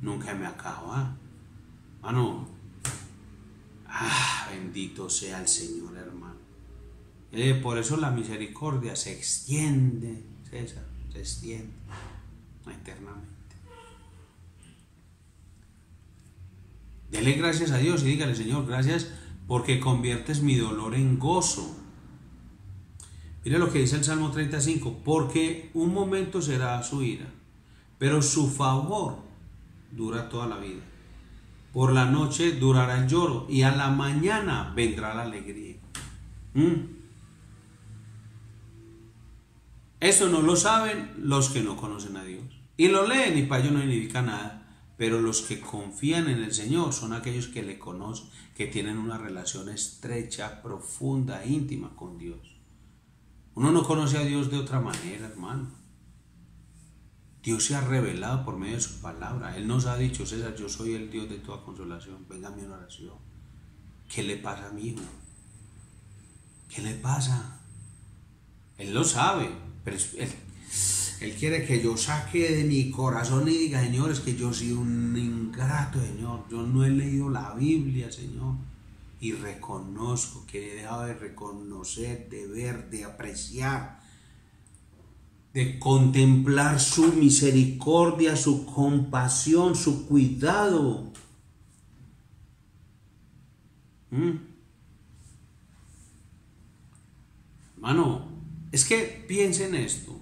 nunca me acaba. Hermano, bendito sea el Señor, hermano. Por eso la misericordia se extiende, César, se extiende eternamente. Dele gracias a Dios y dígale: Señor, gracias porque conviertes mi dolor en gozo. Mire lo que dice el Salmo 35: porque un momento será su ira, pero su favor dura toda la vida. Por la noche durará el lloro y a la mañana vendrá la alegría. Eso no lo saben los que no conocen a Dios. Y lo leen y para ellos no significa nada. Pero los que confían en el Señor son aquellos que le conocen, que tienen una relación estrecha, profunda, íntima con Dios. Uno no conoce a Dios de otra manera, hermano. Dios se ha revelado por medio de su palabra. Él nos ha dicho: César, yo soy el Dios de toda consolación. Venga a mi oración. ¿Qué le pasa a mi hijo? ¿Qué le pasa? Él lo sabe, pero él quiere que yo saque de mi corazón y diga: Señor, es que yo soy un ingrato, Señor. Yo no he leído la Biblia, Señor. Y reconozco que he dejado de reconocer, de ver, de apreciar, de contemplar su misericordia, su compasión, su cuidado. Hermano, es que piensen esto.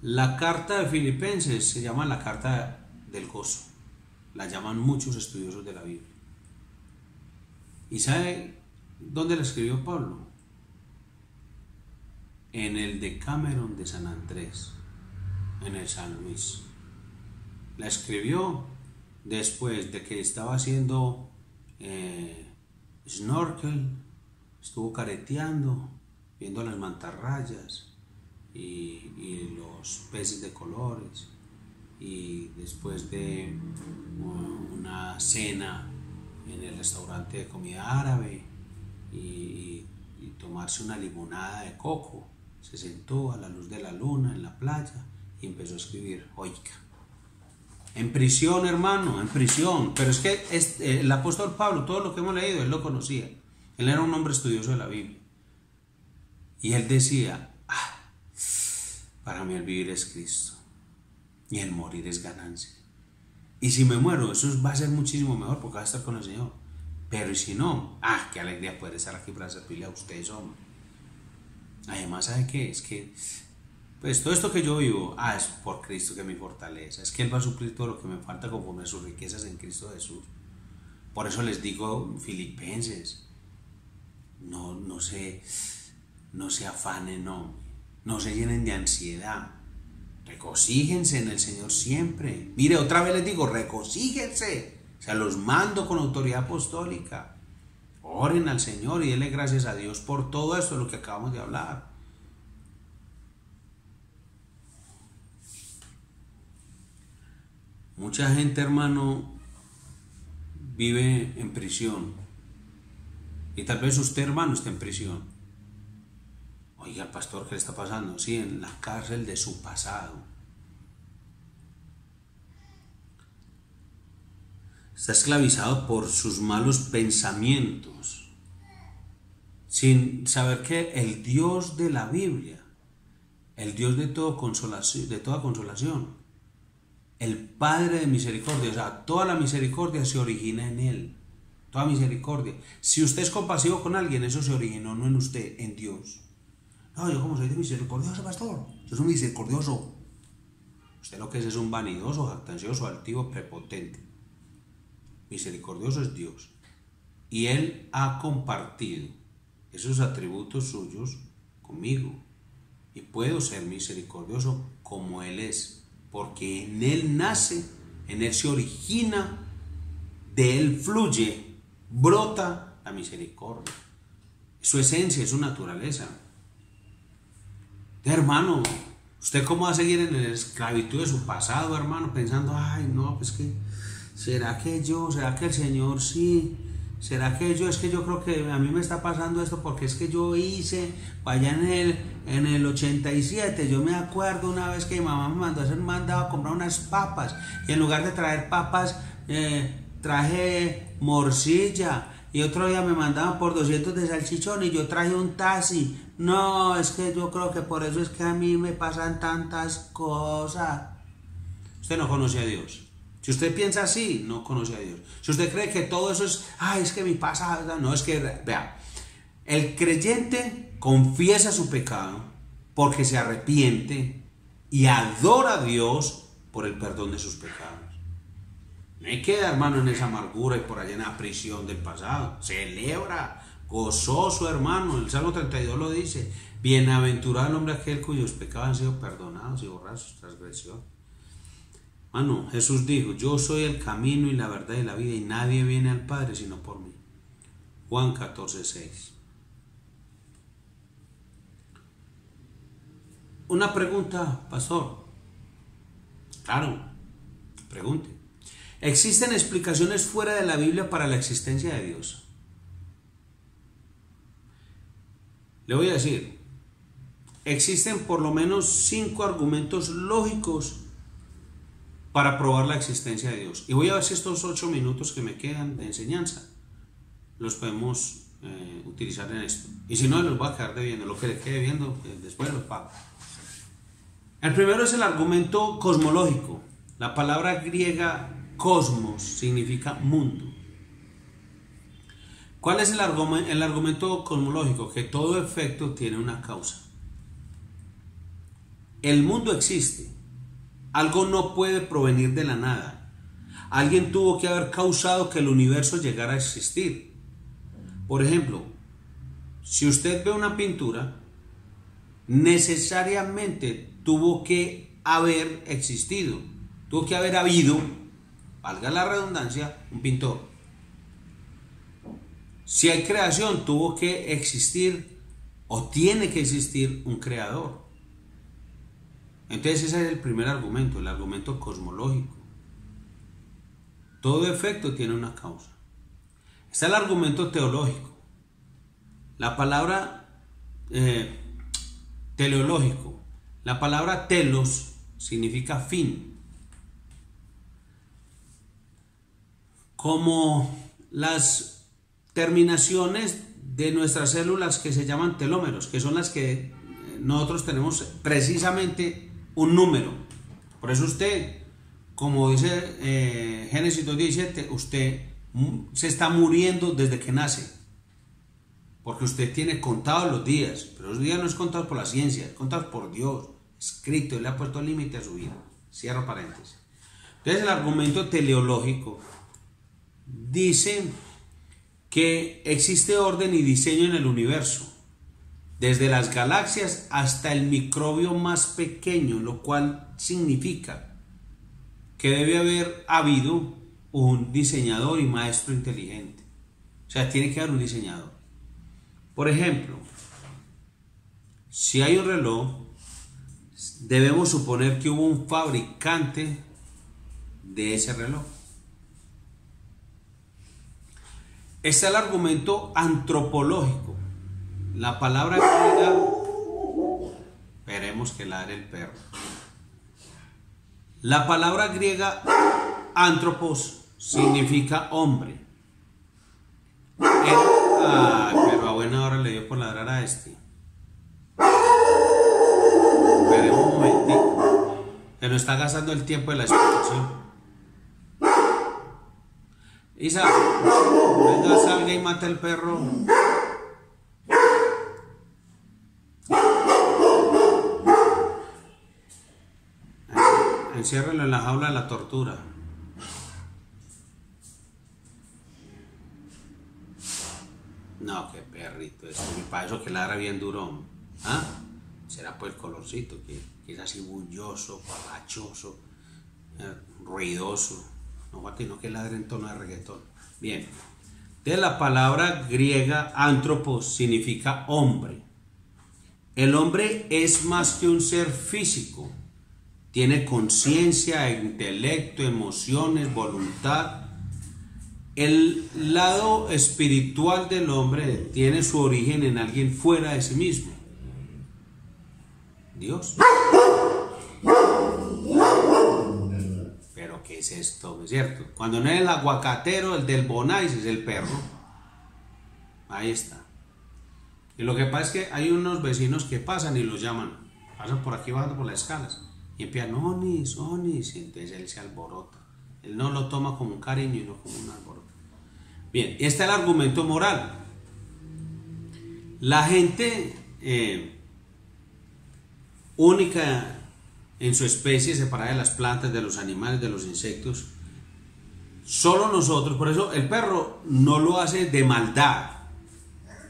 La carta de Filipenses se llama la carta del gozo. La llaman muchos estudiosos de la Biblia. ¿Y sabe dónde la escribió Pablo? En el Decameron de San Andrés, en el San Luis. La escribió después de que estaba haciendo snorkel, estuvo careteando, viendo las mantarrayas y los peces de colores, y después de una cena en el restaurante de comida árabe y tomarse una limonada de coco, se sentó a la luz de la luna en la playa y empezó a escribir. Oiga, en prisión, hermano, en prisión. Pero es que el apóstol Pablo, todo lo que hemos leído, él lo conocía. Él era un hombre estudioso de la Biblia. Y él decía: para mí el vivir es Cristo y el morir es ganancia. Y si me muero, eso va a ser muchísimo mejor porque voy a estar con el Señor. Pero y si no, qué alegría poder estar aquí para servirle a ustedes, hombre. Además, ¿sabe qué? Es que pues todo esto que yo vivo, es por Cristo que me fortalece. Es que Él va a suplir todo lo que me falta conforme a sus riquezas en Cristo Jesús. Por eso les digo, filipenses, no se afanen, no se llenen de ansiedad. Regocíjense en el Señor siempre. Mire, otra vez les digo, regocíjense. O sea, los mando con autoridad apostólica. Oren al Señor y denle gracias a Dios por todo esto de lo que acabamos de hablar. Mucha gente, hermano, vive en prisión. Y tal vez usted, hermano, esté en prisión. Oiga, pastor, ¿qué le está pasando? Sí, en la cárcel de su pasado. Está esclavizado por sus malos pensamientos, sin saber que el Dios de la Biblia, el Dios de toda consolación, el Padre de misericordia, o sea, toda la misericordia se origina en Él, toda misericordia. Si usted es compasivo con alguien, eso se originó no en usted, en Dios. No, yo como soy de misericordioso, pastor, yo soy misericordioso. Usted lo que es un vanidoso, jactancioso, altivo, prepotente. Misericordioso es Dios. Y Él ha compartido esos atributos suyos conmigo. Y puedo ser misericordioso como Él es. Porque en Él nace, en Él se origina, de Él fluye, brota la misericordia. Es su esencia, es su naturaleza. Hermano, ¿usted cómo va a seguir en la esclavitud de su pasado, hermano? Pensando, ay, no, pues que, ¿será que el Señor sí? ¿Será que es que yo creo que a mí me está pasando esto porque es que yo hice, allá en el 87, yo me acuerdo una vez que mi mamá me mandó a hacer un mandado a comprar unas papas, y en lugar de traer papas, traje morcilla, y otro día me mandaban por 200 de salchichón y yo traje un taxi. No, es que yo creo que por eso es que a mí me pasan tantas cosas. Usted no conoce a Dios. Si usted piensa así, no conoce a Dios. Si usted cree que todo eso es, ay, es que mi pasado, no, es que, vea, el creyente confiesa su pecado porque se arrepiente y adora a Dios por el perdón de sus pecados. No hay que quedar, hermano, en esa amargura y por allá en la prisión del pasado. Celebra, gozoso, hermano. El Salmo 32 lo dice. Bienaventurado el hombre aquel cuyos pecados han sido perdonados y borrados sus transgresiones. Hermano, Jesús dijo, yo soy el camino y la verdad y la vida, y nadie viene al Padre sino por mí. Juan 14:6. Una pregunta, pastor. Claro, pregunte. ¿Existen explicaciones fuera de la Biblia para la existencia de Dios? Le voy a decir, existen por lo menos 5 argumentos lógicos para probar la existencia de Dios. Y voy a ver si estos 8 minutos que me quedan de enseñanza los podemos utilizar en esto. Y si no, los voy a quedar debiendo. Lo que le quede viendo, después los pago. El primero es el argumento cosmológico. La palabra griega cosmos significa mundo. ¿Cuál es el argumento cosmológico? Que todo efecto tiene una causa. El mundo existe. Algo no puede provenir de la nada. Alguien tuvo que haber causado que el universo llegara a existir. Por ejemplo, si usted ve una pintura, necesariamente tuvo que haber existido, tuvo que haber habido, valga la redundancia, un pintor. Si hay creación, tuvo que existir o tiene que existir un creador. Entonces ese es el primer argumento, el argumento cosmológico. Todo efecto tiene una causa. Está el argumento teológico. La palabra teleológico. La palabra telos significa fin. Como las terminaciones de nuestras células que se llaman telómeros, que son las que nosotros tenemos precisamente un número. Por eso usted, como dice Génesis 2:17, usted se está muriendo desde que nace, porque usted tiene contados los días, pero los días no es contado por la ciencia, es contado por Dios, escrito, Él le ha puesto límite a su vida. Cierro paréntesis. Entonces el argumento teleológico dice que existe orden y diseño en el universo, desde las galaxias hasta el microbio más pequeño, lo cual significa que debe haber habido un diseñador y maestro inteligente. O sea, tiene que haber un diseñador. Por ejemplo, si hay un reloj, debemos suponer que hubo un fabricante de ese reloj. Está el argumento antropológico. La palabra griega Esperemos que ladre el perro. La palabra griega antropos significa hombre. Pero a buena hora le dio por ladrar a este. Esperemos un momentico. Que nos está gastando el tiempo de la explicación. Isa, venga, salga y mata el perro. Enciérralo en la jaula de la tortura. No, qué perrito este. Para eso que ladra bien duro. ¿Ah? Será por el colorcito, que es así bulloso, palachoso, ruidoso. No, no que ladre en tono de reggaetón. Bien. De la palabra griega antropos significa hombre. El hombre es más que un ser físico. Tiene conciencia, intelecto, emociones, voluntad. El lado espiritual del hombre tiene su origen en alguien fuera de sí mismo. Dios. Pero ¿qué es esto? ¿Es cierto? Cuando no es el aguacatero, el del Bonais es el perro. Ahí está. Y lo que pasa es que hay unos vecinos que pasan y los llaman. Pasan por aquí bajando por las escalas. Y empiezan, Onis, Onis. Y entonces él se alborota. Él no lo toma como un cariño y no como un alboroto. Bien, este es el argumento moral. La gente única en su especie, separada de las plantas, de los animales, de los insectos, solo nosotros. Por eso el perro no lo hace de maldad.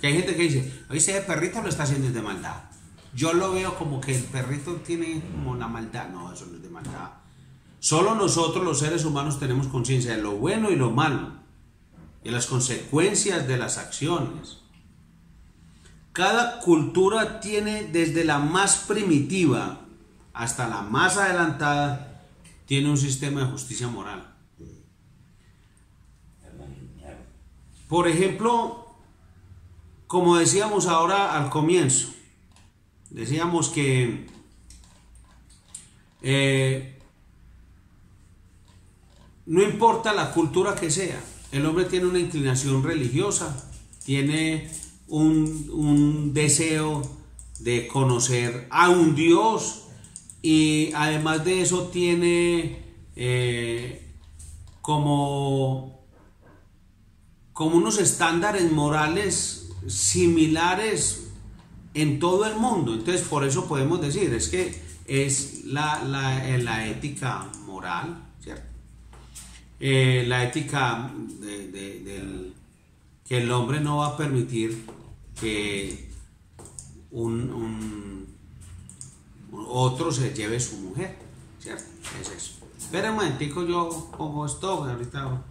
Que hay gente que dice, oye, ese perrito lo está haciendo de maldad. Yo lo veo como que el perrito tiene como la maldad. No, eso no es de maldad. Solo nosotros los seres humanos tenemos conciencia de lo bueno y lo malo, y las consecuencias de las acciones. Cada cultura tiene, desde la más primitiva hasta la más adelantada, tiene un sistema de justicia moral. Por ejemplo, como decíamos ahora al comienzo, decíamos que no importa la cultura que sea, el hombre tiene una inclinación religiosa, tiene un deseo de conocer a un Dios, y además de eso tiene como unos estándares morales similares en todo el mundo. Entonces por eso podemos decir, es que es la ética moral, ¿cierto? La ética que el hombre no va a permitir que otro se lleve su mujer, ¿cierto? Es eso. Espera un momentico, yo pongo esto ahorita.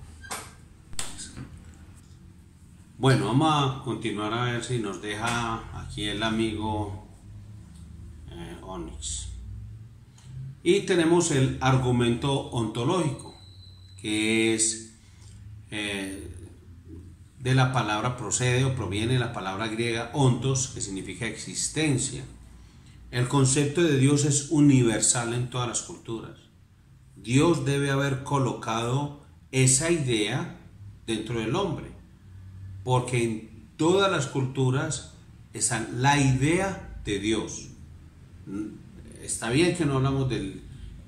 Bueno, vamos a continuar a ver si nos deja aquí el amigo Onyx. Y tenemos el argumento ontológico, que es de la palabra, procede o proviene de la palabra griega ontos, que significa existencia. El concepto de Dios es universal en todas las culturas. Dios debe haber colocado esa idea dentro del hombre, porque en todas las culturas está la idea de Dios. Está bien que no hablamos del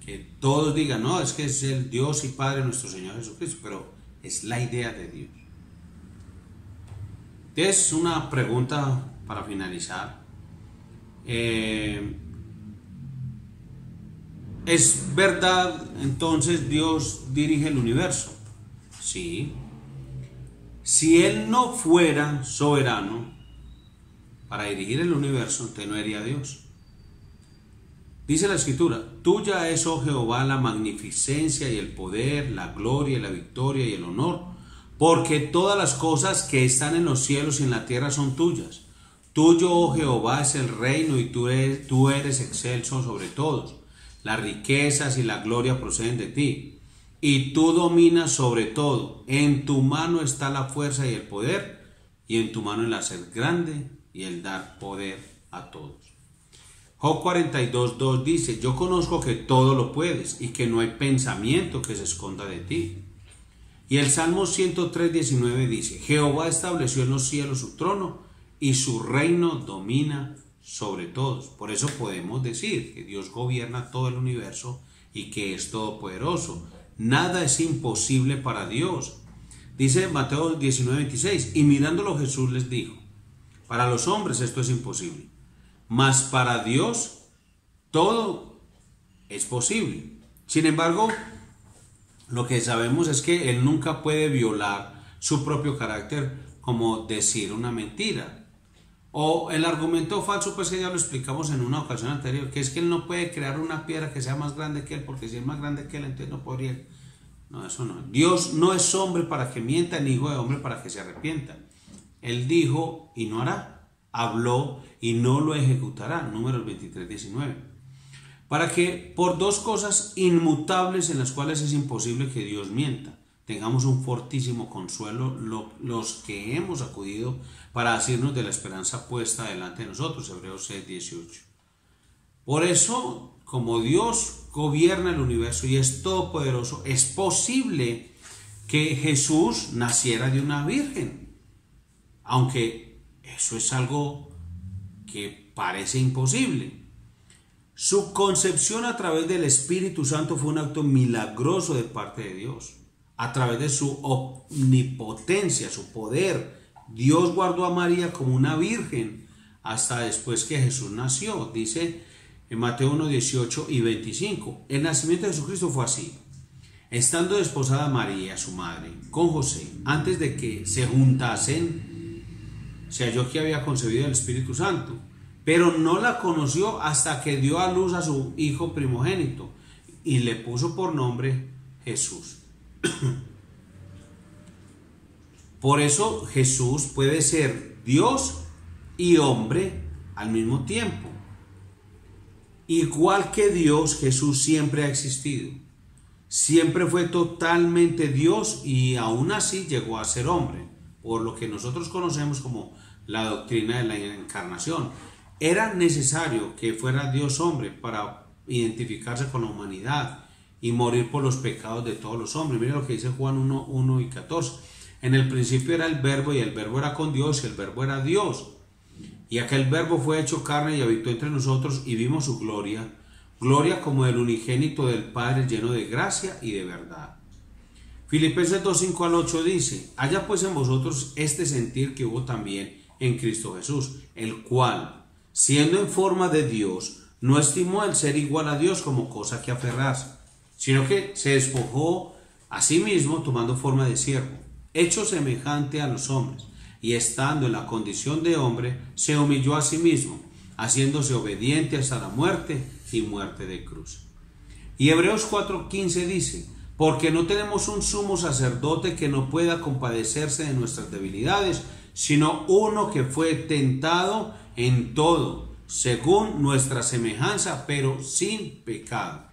que todos digan, no, es que es el Dios y Padre nuestro Señor Jesucristo, pero es la idea de Dios. Es una pregunta para finalizar. ¿Es verdad entonces Dios dirige el universo? Sí. Si Él no fuera soberano para dirigir el universo, entonces no sería Dios. Dice la Escritura, tuya es, oh Jehová, la magnificencia y el poder, la gloria y la victoria y el honor, porque todas las cosas que están en los cielos y en la tierra son tuyas. Tuyo, oh Jehová, es el reino y tú eres excelso sobre todos. Las riquezas y la gloria proceden de ti, y tú dominas sobre todo. En tu mano está la fuerza y el poder, y en tu mano el hacer grande y el dar poder a todos. Job 42:2 dice, yo conozco que todo lo puedes y que no hay pensamiento que se esconda de ti. Y el Salmo 103:19 dice, Jehová estableció en los cielos su trono y su reino domina sobre todos. Por eso podemos decir que Dios gobierna todo el universo y que es todopoderoso. Nada es imposible para Dios. Dice Mateo 19:26, y mirándolo Jesús les dijo, para los hombres esto es imposible, mas para Dios todo es posible. Sin embargo, lo que sabemos es que Él nunca puede violar su propio carácter, como decir una mentira. O el argumento falso, pues que ya lo explicamos en una ocasión anterior, que es que Él no puede crear una piedra que sea más grande que Él, porque si es más grande que Él, entonces no podría. No, eso no. Dios no es hombre para que mienta, ni hijo de hombre para que se arrepienta. Él dijo y no hará, habló y no lo ejecutará. Números 23:19. Para que por dos cosas inmutables en las cuales es imposible que Dios mienta, tengamos un fortísimo consuelo los que hemos acudido para asirnos de la esperanza puesta delante de nosotros. Hebreos 6:18. Por eso, como Dios gobierna el universo y es todopoderoso, es posible que Jesús naciera de una virgen. Aunque eso es algo que parece imposible. Su concepción a través del Espíritu Santo fue un acto milagroso de parte de Dios. A través de su omnipotencia, su poder, Dios guardó a María como una virgen hasta después que Jesús nació. Dice en Mateo 1:18 y 25. El nacimiento de Jesucristo fue así. Estando desposada María, su madre, con José, antes de que se juntasen, se halló que había concebido el Espíritu Santo, pero no la conoció hasta que dio a luz a su hijo primogénito y le puso por nombre Jesús. Por eso Jesús puede ser Dios y hombre al mismo tiempo. Igual que Dios, Jesús siempre ha existido. Siempre fue totalmente Dios y aún así llegó a ser hombre, por lo que nosotros conocemos como la doctrina de la encarnación. Era necesario que fuera Dios hombre para identificarse con la humanidad y morir por los pecados de todos los hombres. Mira lo que dice Juan 1:1 y 14. En el principio era el verbo y el verbo era con Dios y el verbo era Dios. Y aquel verbo fue hecho carne y habitó entre nosotros y vimos su gloria, gloria como del unigénito del Padre, lleno de gracia y de verdad. Filipenses 2:5 al 8 dice, haya pues en vosotros este sentir que hubo también en Cristo Jesús, el cual, siendo en forma de Dios, no estimó el ser igual a Dios como cosa que aferrarse, sino que se despojó a sí mismo tomando forma de siervo, hecho semejante a los hombres, y estando en la condición de hombre, se humilló a sí mismo, haciéndose obediente hasta la muerte y muerte de cruz. Y Hebreos 4:15 dice, porque no tenemos un sumo sacerdote que no pueda compadecerse de nuestras debilidades, sino uno que fue tentado en todo, según nuestra semejanza, pero sin pecado.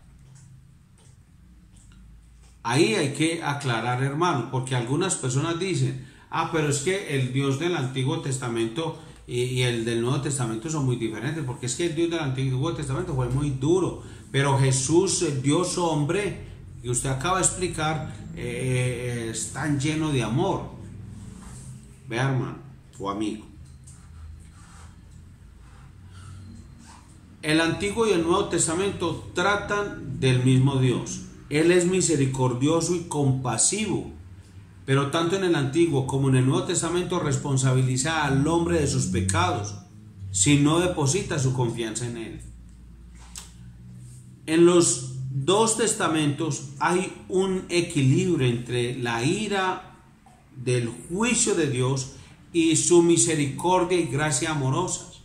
Ahí hay que aclarar, hermano, porque algunas personas dicen, pero es que el Dios del Antiguo Testamento y el del Nuevo Testamento son muy diferentes, porque es que el Dios del Antiguo Testamento fue muy duro, pero Jesús, el Dios hombre, que usted acaba de explicar, es tan lleno de amor. Vea, hermano o amigo, el Antiguo y el Nuevo Testamento tratan del mismo Dios. Él es misericordioso y compasivo, pero tanto en el Antiguo como en el Nuevo Testamento responsabiliza al hombre de sus pecados si no deposita su confianza en Él. En los dos testamentos hay un equilibrio entre la ira del juicio de Dios y su misericordia y gracia amorosas.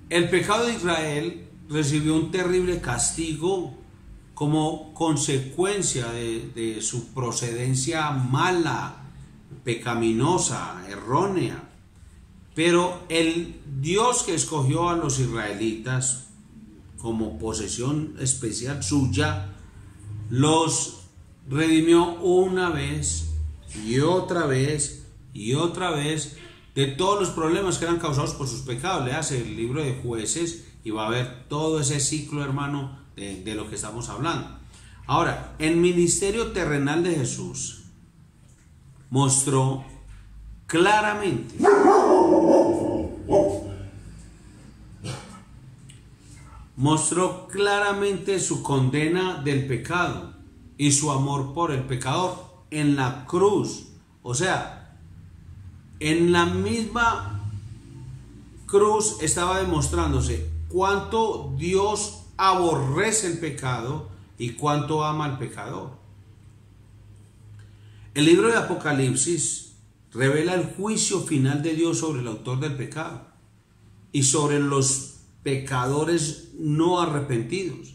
El pecado de Israel recibió un terrible castigo como consecuencia de su procedencia mala, pecaminosa, errónea. Pero el Dios que escogió a los israelitas como posesión especial suya, los redimió una vez y otra vez y otra vez de todos los problemas que eran causados por sus pecados. Léase el libro de Jueces y va a ver todo ese ciclo, hermano, de lo que estamos hablando. Ahora, el ministerio terrenal de Jesús mostró claramente su condena del pecado y su amor por el pecador en la cruz. O sea, en la misma cruz estaba demostrándose cuánto Dios aborrece el pecado y cuánto ama al pecador. El libro de Apocalipsis revela el juicio final de Dios sobre el autor del pecado y sobre los pecadores no arrepentidos.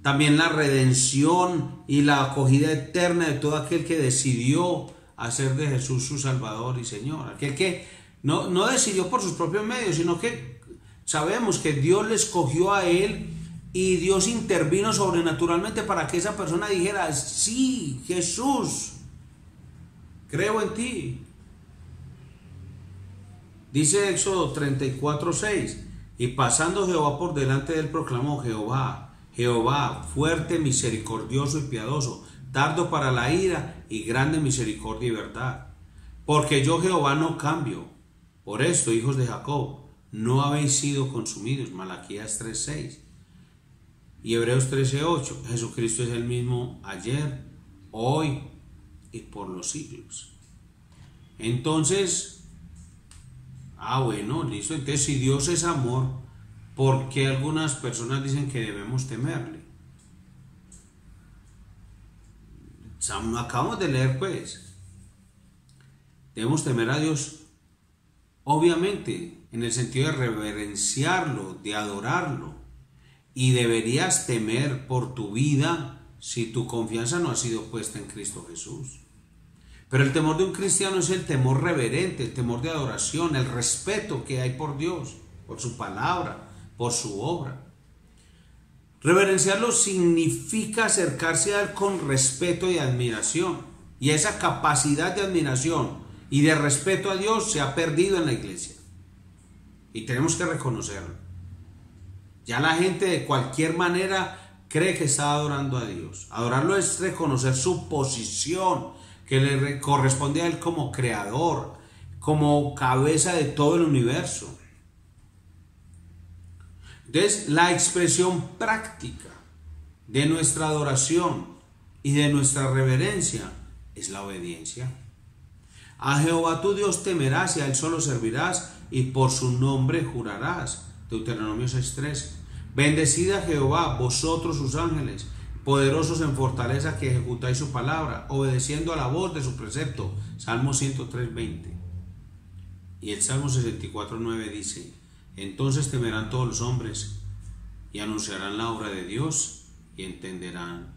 También la redención y la acogida eterna de todo aquel que decidió hacer de Jesús su Salvador y Señor. Aquel que no decidió por sus propios medios, sino que sabemos que Dios le escogió a él y Dios intervino sobrenaturalmente para que esa persona dijera: sí, Jesús, creo en ti. Dice Éxodo 34:6: y pasando Jehová por delante de él, proclamó: Jehová, Jehová, fuerte, misericordioso y piadoso, tardo para la ira y grande misericordia y verdad. Porque yo, Jehová, no cambio. Por esto, hijos de Jacob, no habéis sido consumidos. Malaquías 3:6. Y Hebreos 13:8. Jesucristo es el mismo ayer, hoy y por los siglos. Entonces, bueno, listo. Entonces, si Dios es amor, ¿por qué algunas personas dicen que debemos temerle? Acabamos de leer, pues. Debemos temer a Dios, obviamente, en el sentido de reverenciarlo, de adorarlo. Y deberías temer por tu vida si tu confianza no ha sido puesta en Cristo Jesús. Pero el temor de un cristiano es el temor reverente, el temor de adoración, el respeto que hay por Dios, por su palabra, por su obra. Reverenciarlo significa acercarse a él con respeto y admiración. Y esa capacidad de admiración y de respeto a Dios se ha perdido en la iglesia. Y tenemos que reconocerlo. Ya la gente de cualquier manera cree que está adorando a Dios. Adorarlo es reconocer su posición que le corresponde a él como creador, como cabeza de todo el universo. Entonces, la expresión práctica de nuestra adoración y de nuestra reverencia es la obediencia. A Jehová tu Dios temerás y a él solo servirás y por su nombre jurarás. Deuteronomio 6:13. Bendecid a Jehová, vosotros sus ángeles, poderosos en fortaleza que ejecutáis su palabra, obedeciendo a la voz de su precepto. Salmo 103:20. Y el Salmo 64:9 dice: entonces temerán todos los hombres y anunciarán la obra de Dios y entenderán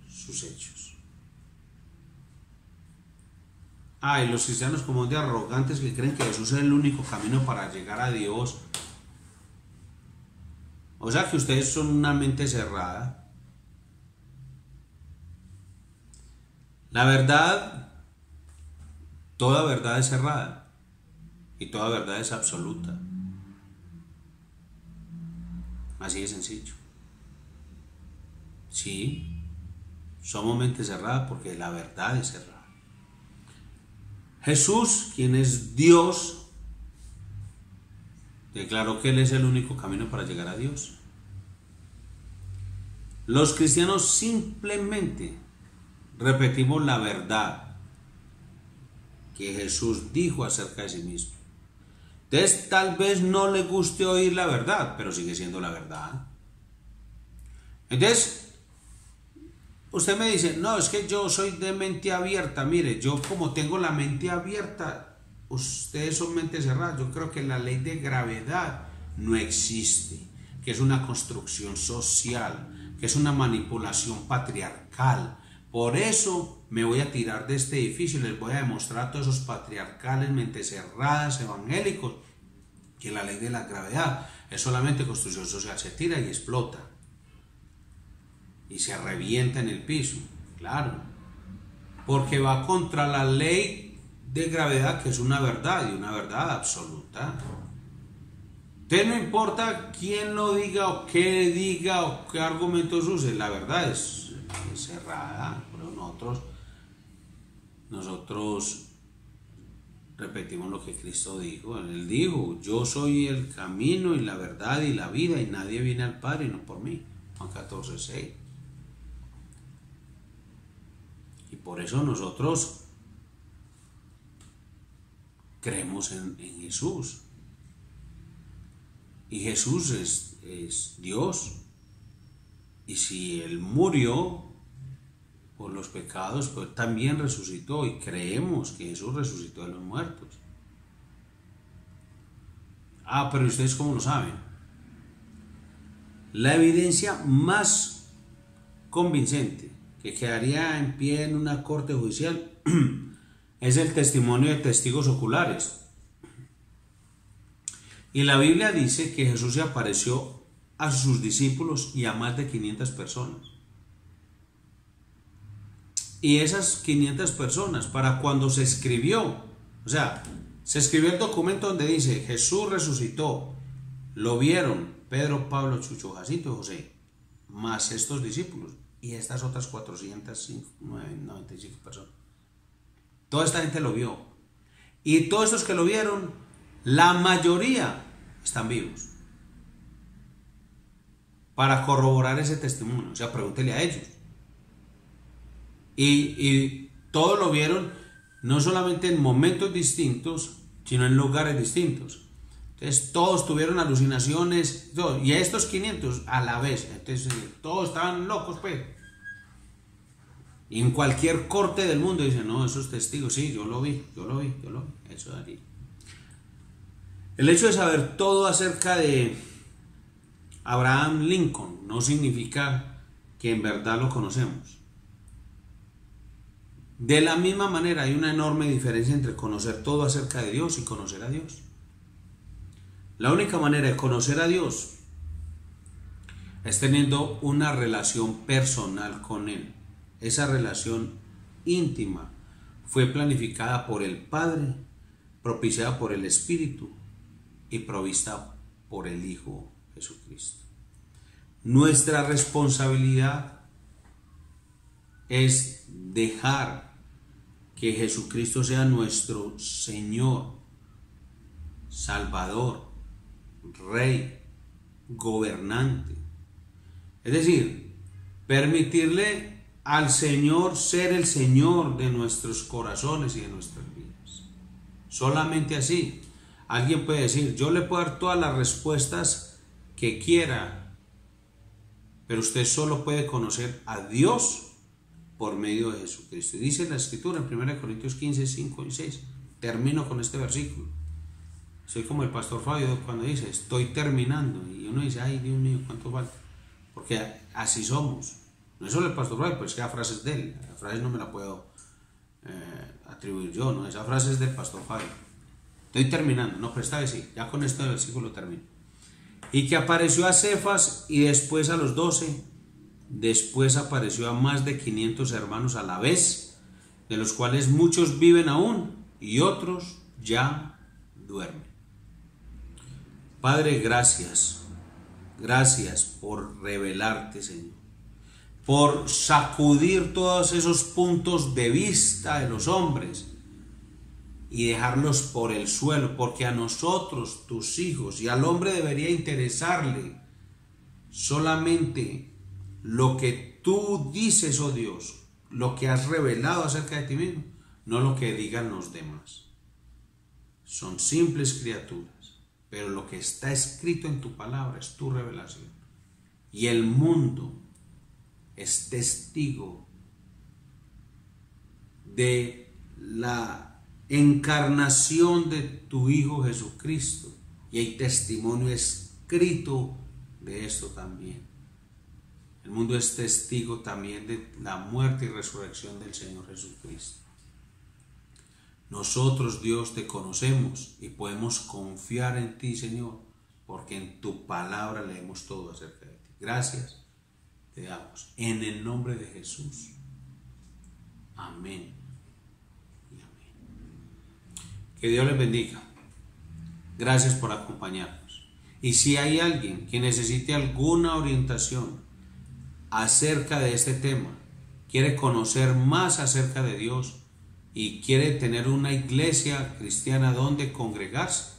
sus hechos. Y los cristianos como de arrogantes que creen que Jesús es el único camino para llegar a Dios. O sea que ustedes son una mente cerrada. La verdad, toda verdad es cerrada y toda verdad es absoluta. Así de sencillo. Sí, somos mente cerrada porque la verdad es cerrada. Jesús, quien es Dios, declaró que Él es el único camino para llegar a Dios. Los cristianos simplemente repetimos la verdad que Jesús dijo acerca de sí mismo. Entonces, tal vez no le guste oír la verdad, pero sigue siendo la verdad. Entonces, usted me dice: no, es que yo soy de mente abierta. Mire, yo como tengo la mente abierta, ustedes son mente cerrada. Yo creo que la ley de gravedad no existe, que es una construcción social, que es una manipulación patriarcal. Por eso me voy a tirar de este edificio y les voy a demostrar a todos esos patriarcales, mentes cerradas, evangélicos, que la ley de la gravedad es solamente construcción social. Se tira y explota y se revienta en el piso. Claro, porque va contra la ley de gravedad que es una verdad y una verdad absoluta. Entonces no importa quién lo diga o qué argumentos use, la verdad es cerrada. Pero nosotros repetimos lo que Cristo dijo. Él dijo: yo soy el camino y la verdad y la vida, y nadie viene al Padre no por mí. Juan 14:6. Y por eso nosotros creemos en Jesús. Y Jesús es Dios. Y si Él murió por los pecados, pues también resucitó. Y creemos que Jesús resucitó de los muertos. Pero ¿ustedes cómo lo saben? La evidencia más convincente que quedaría en pie en una corte judicial es el testimonio de testigos oculares. Y la Biblia dice que Jesús se apareció a sus discípulos y a más de 500 personas. Y esas 500 personas, para cuando se escribió, se escribió el documento donde dice: Jesús resucitó, lo vieron Pedro, Pablo, Chucho, Jacinto y José, más estos discípulos y estas otras 495 personas. Toda esta gente lo vio. Y todos estos que lo vieron, la mayoría están vivos. Para corroborar ese testimonio. Pregúntele a ellos. Y todos lo vieron, no solamente en momentos distintos, sino en lugares distintos. Entonces todos tuvieron alucinaciones, y a estos 500 a la vez. Entonces todos estaban locos, pues. Y en cualquier corte del mundo dicen: no, esos testigos, sí, yo lo vi. Eso de allí. El hecho de saber todo acerca de Abraham Lincoln no significa que en verdad lo conocemos. De la misma manera hay una enorme diferencia entre conocer todo acerca de Dios y conocer a Dios. La única manera de conocer a Dios es teniendo una relación personal con Él. Esa relación íntima fue planificada por el Padre, propiciada por el Espíritu y provista por el Hijo Jesucristo. Nuestra responsabilidad es dejar que Jesucristo sea nuestro Señor, Salvador, Rey, gobernante. Es decir, permitirle al Señor ser el Señor de nuestros corazones y de nuestras vidas. Solamente así. Alguien puede decir: yo le puedo dar todas las respuestas que quiera, pero usted solo puede conocer a Dios por medio de Jesucristo. Y dice la Escritura en 1 Corintios 15, 5 y 6. Termino con este versículo. Soy como el pastor Fabio cuando dice: estoy terminando. Y uno dice: ay, Dios mío, ¿cuánto falta? Porque así somos. No es solo el pastor Fabio, pero es que la frase es de él. La frase no me la puedo atribuir yo, ¿no? Esa frase es del pastor Fabio. Estoy terminando, no, pero esta vez sí, ya con este versículo termino. Y que apareció a Cefas y después a los 12, después apareció a más de 500 hermanos a la vez, de los cuales muchos viven aún y otros ya duermen. Padre, gracias por revelarte, Señor, por sacudir todos esos puntos de vista de los hombres y dejarlos por el suelo, porque a nosotros, tus hijos, y al hombre debería interesarle solamente lo que tú dices, oh Dios, lo que has revelado acerca de ti mismo, no lo que digan los demás. Son simples criaturas, pero lo que está escrito en tu palabra es tu revelación. Y el mundo es testigo de la encarnación de tu Hijo Jesucristo, y hay testimonio escrito de esto también. El mundo es testigo también de la muerte y resurrección del Señor Jesucristo. Nosotros, Dios, te conocemos y podemos confiar en ti, Señor, porque en tu palabra leemos todo acerca de ti. Gracias te damos en el nombre de Jesús. Amén. Que Dios les bendiga. Gracias por acompañarnos. Y si hay alguien que necesite alguna orientación acerca de este tema, quiere conocer más acerca de Dios y quiere tener una iglesia cristiana donde congregarse,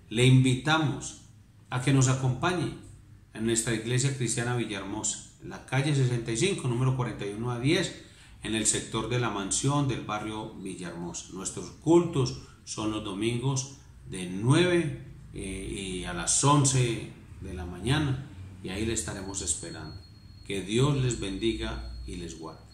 le invitamos a que nos acompañe en nuestra iglesia cristiana Villahermosa, en la calle 65, número 41 a 10, en el sector de la Mansión del barrio Villahermosa. Nuestros cultos son los domingos de 9 y a las 11 de la mañana, y ahí le estaremos esperando. Que Dios les bendiga y les guarde.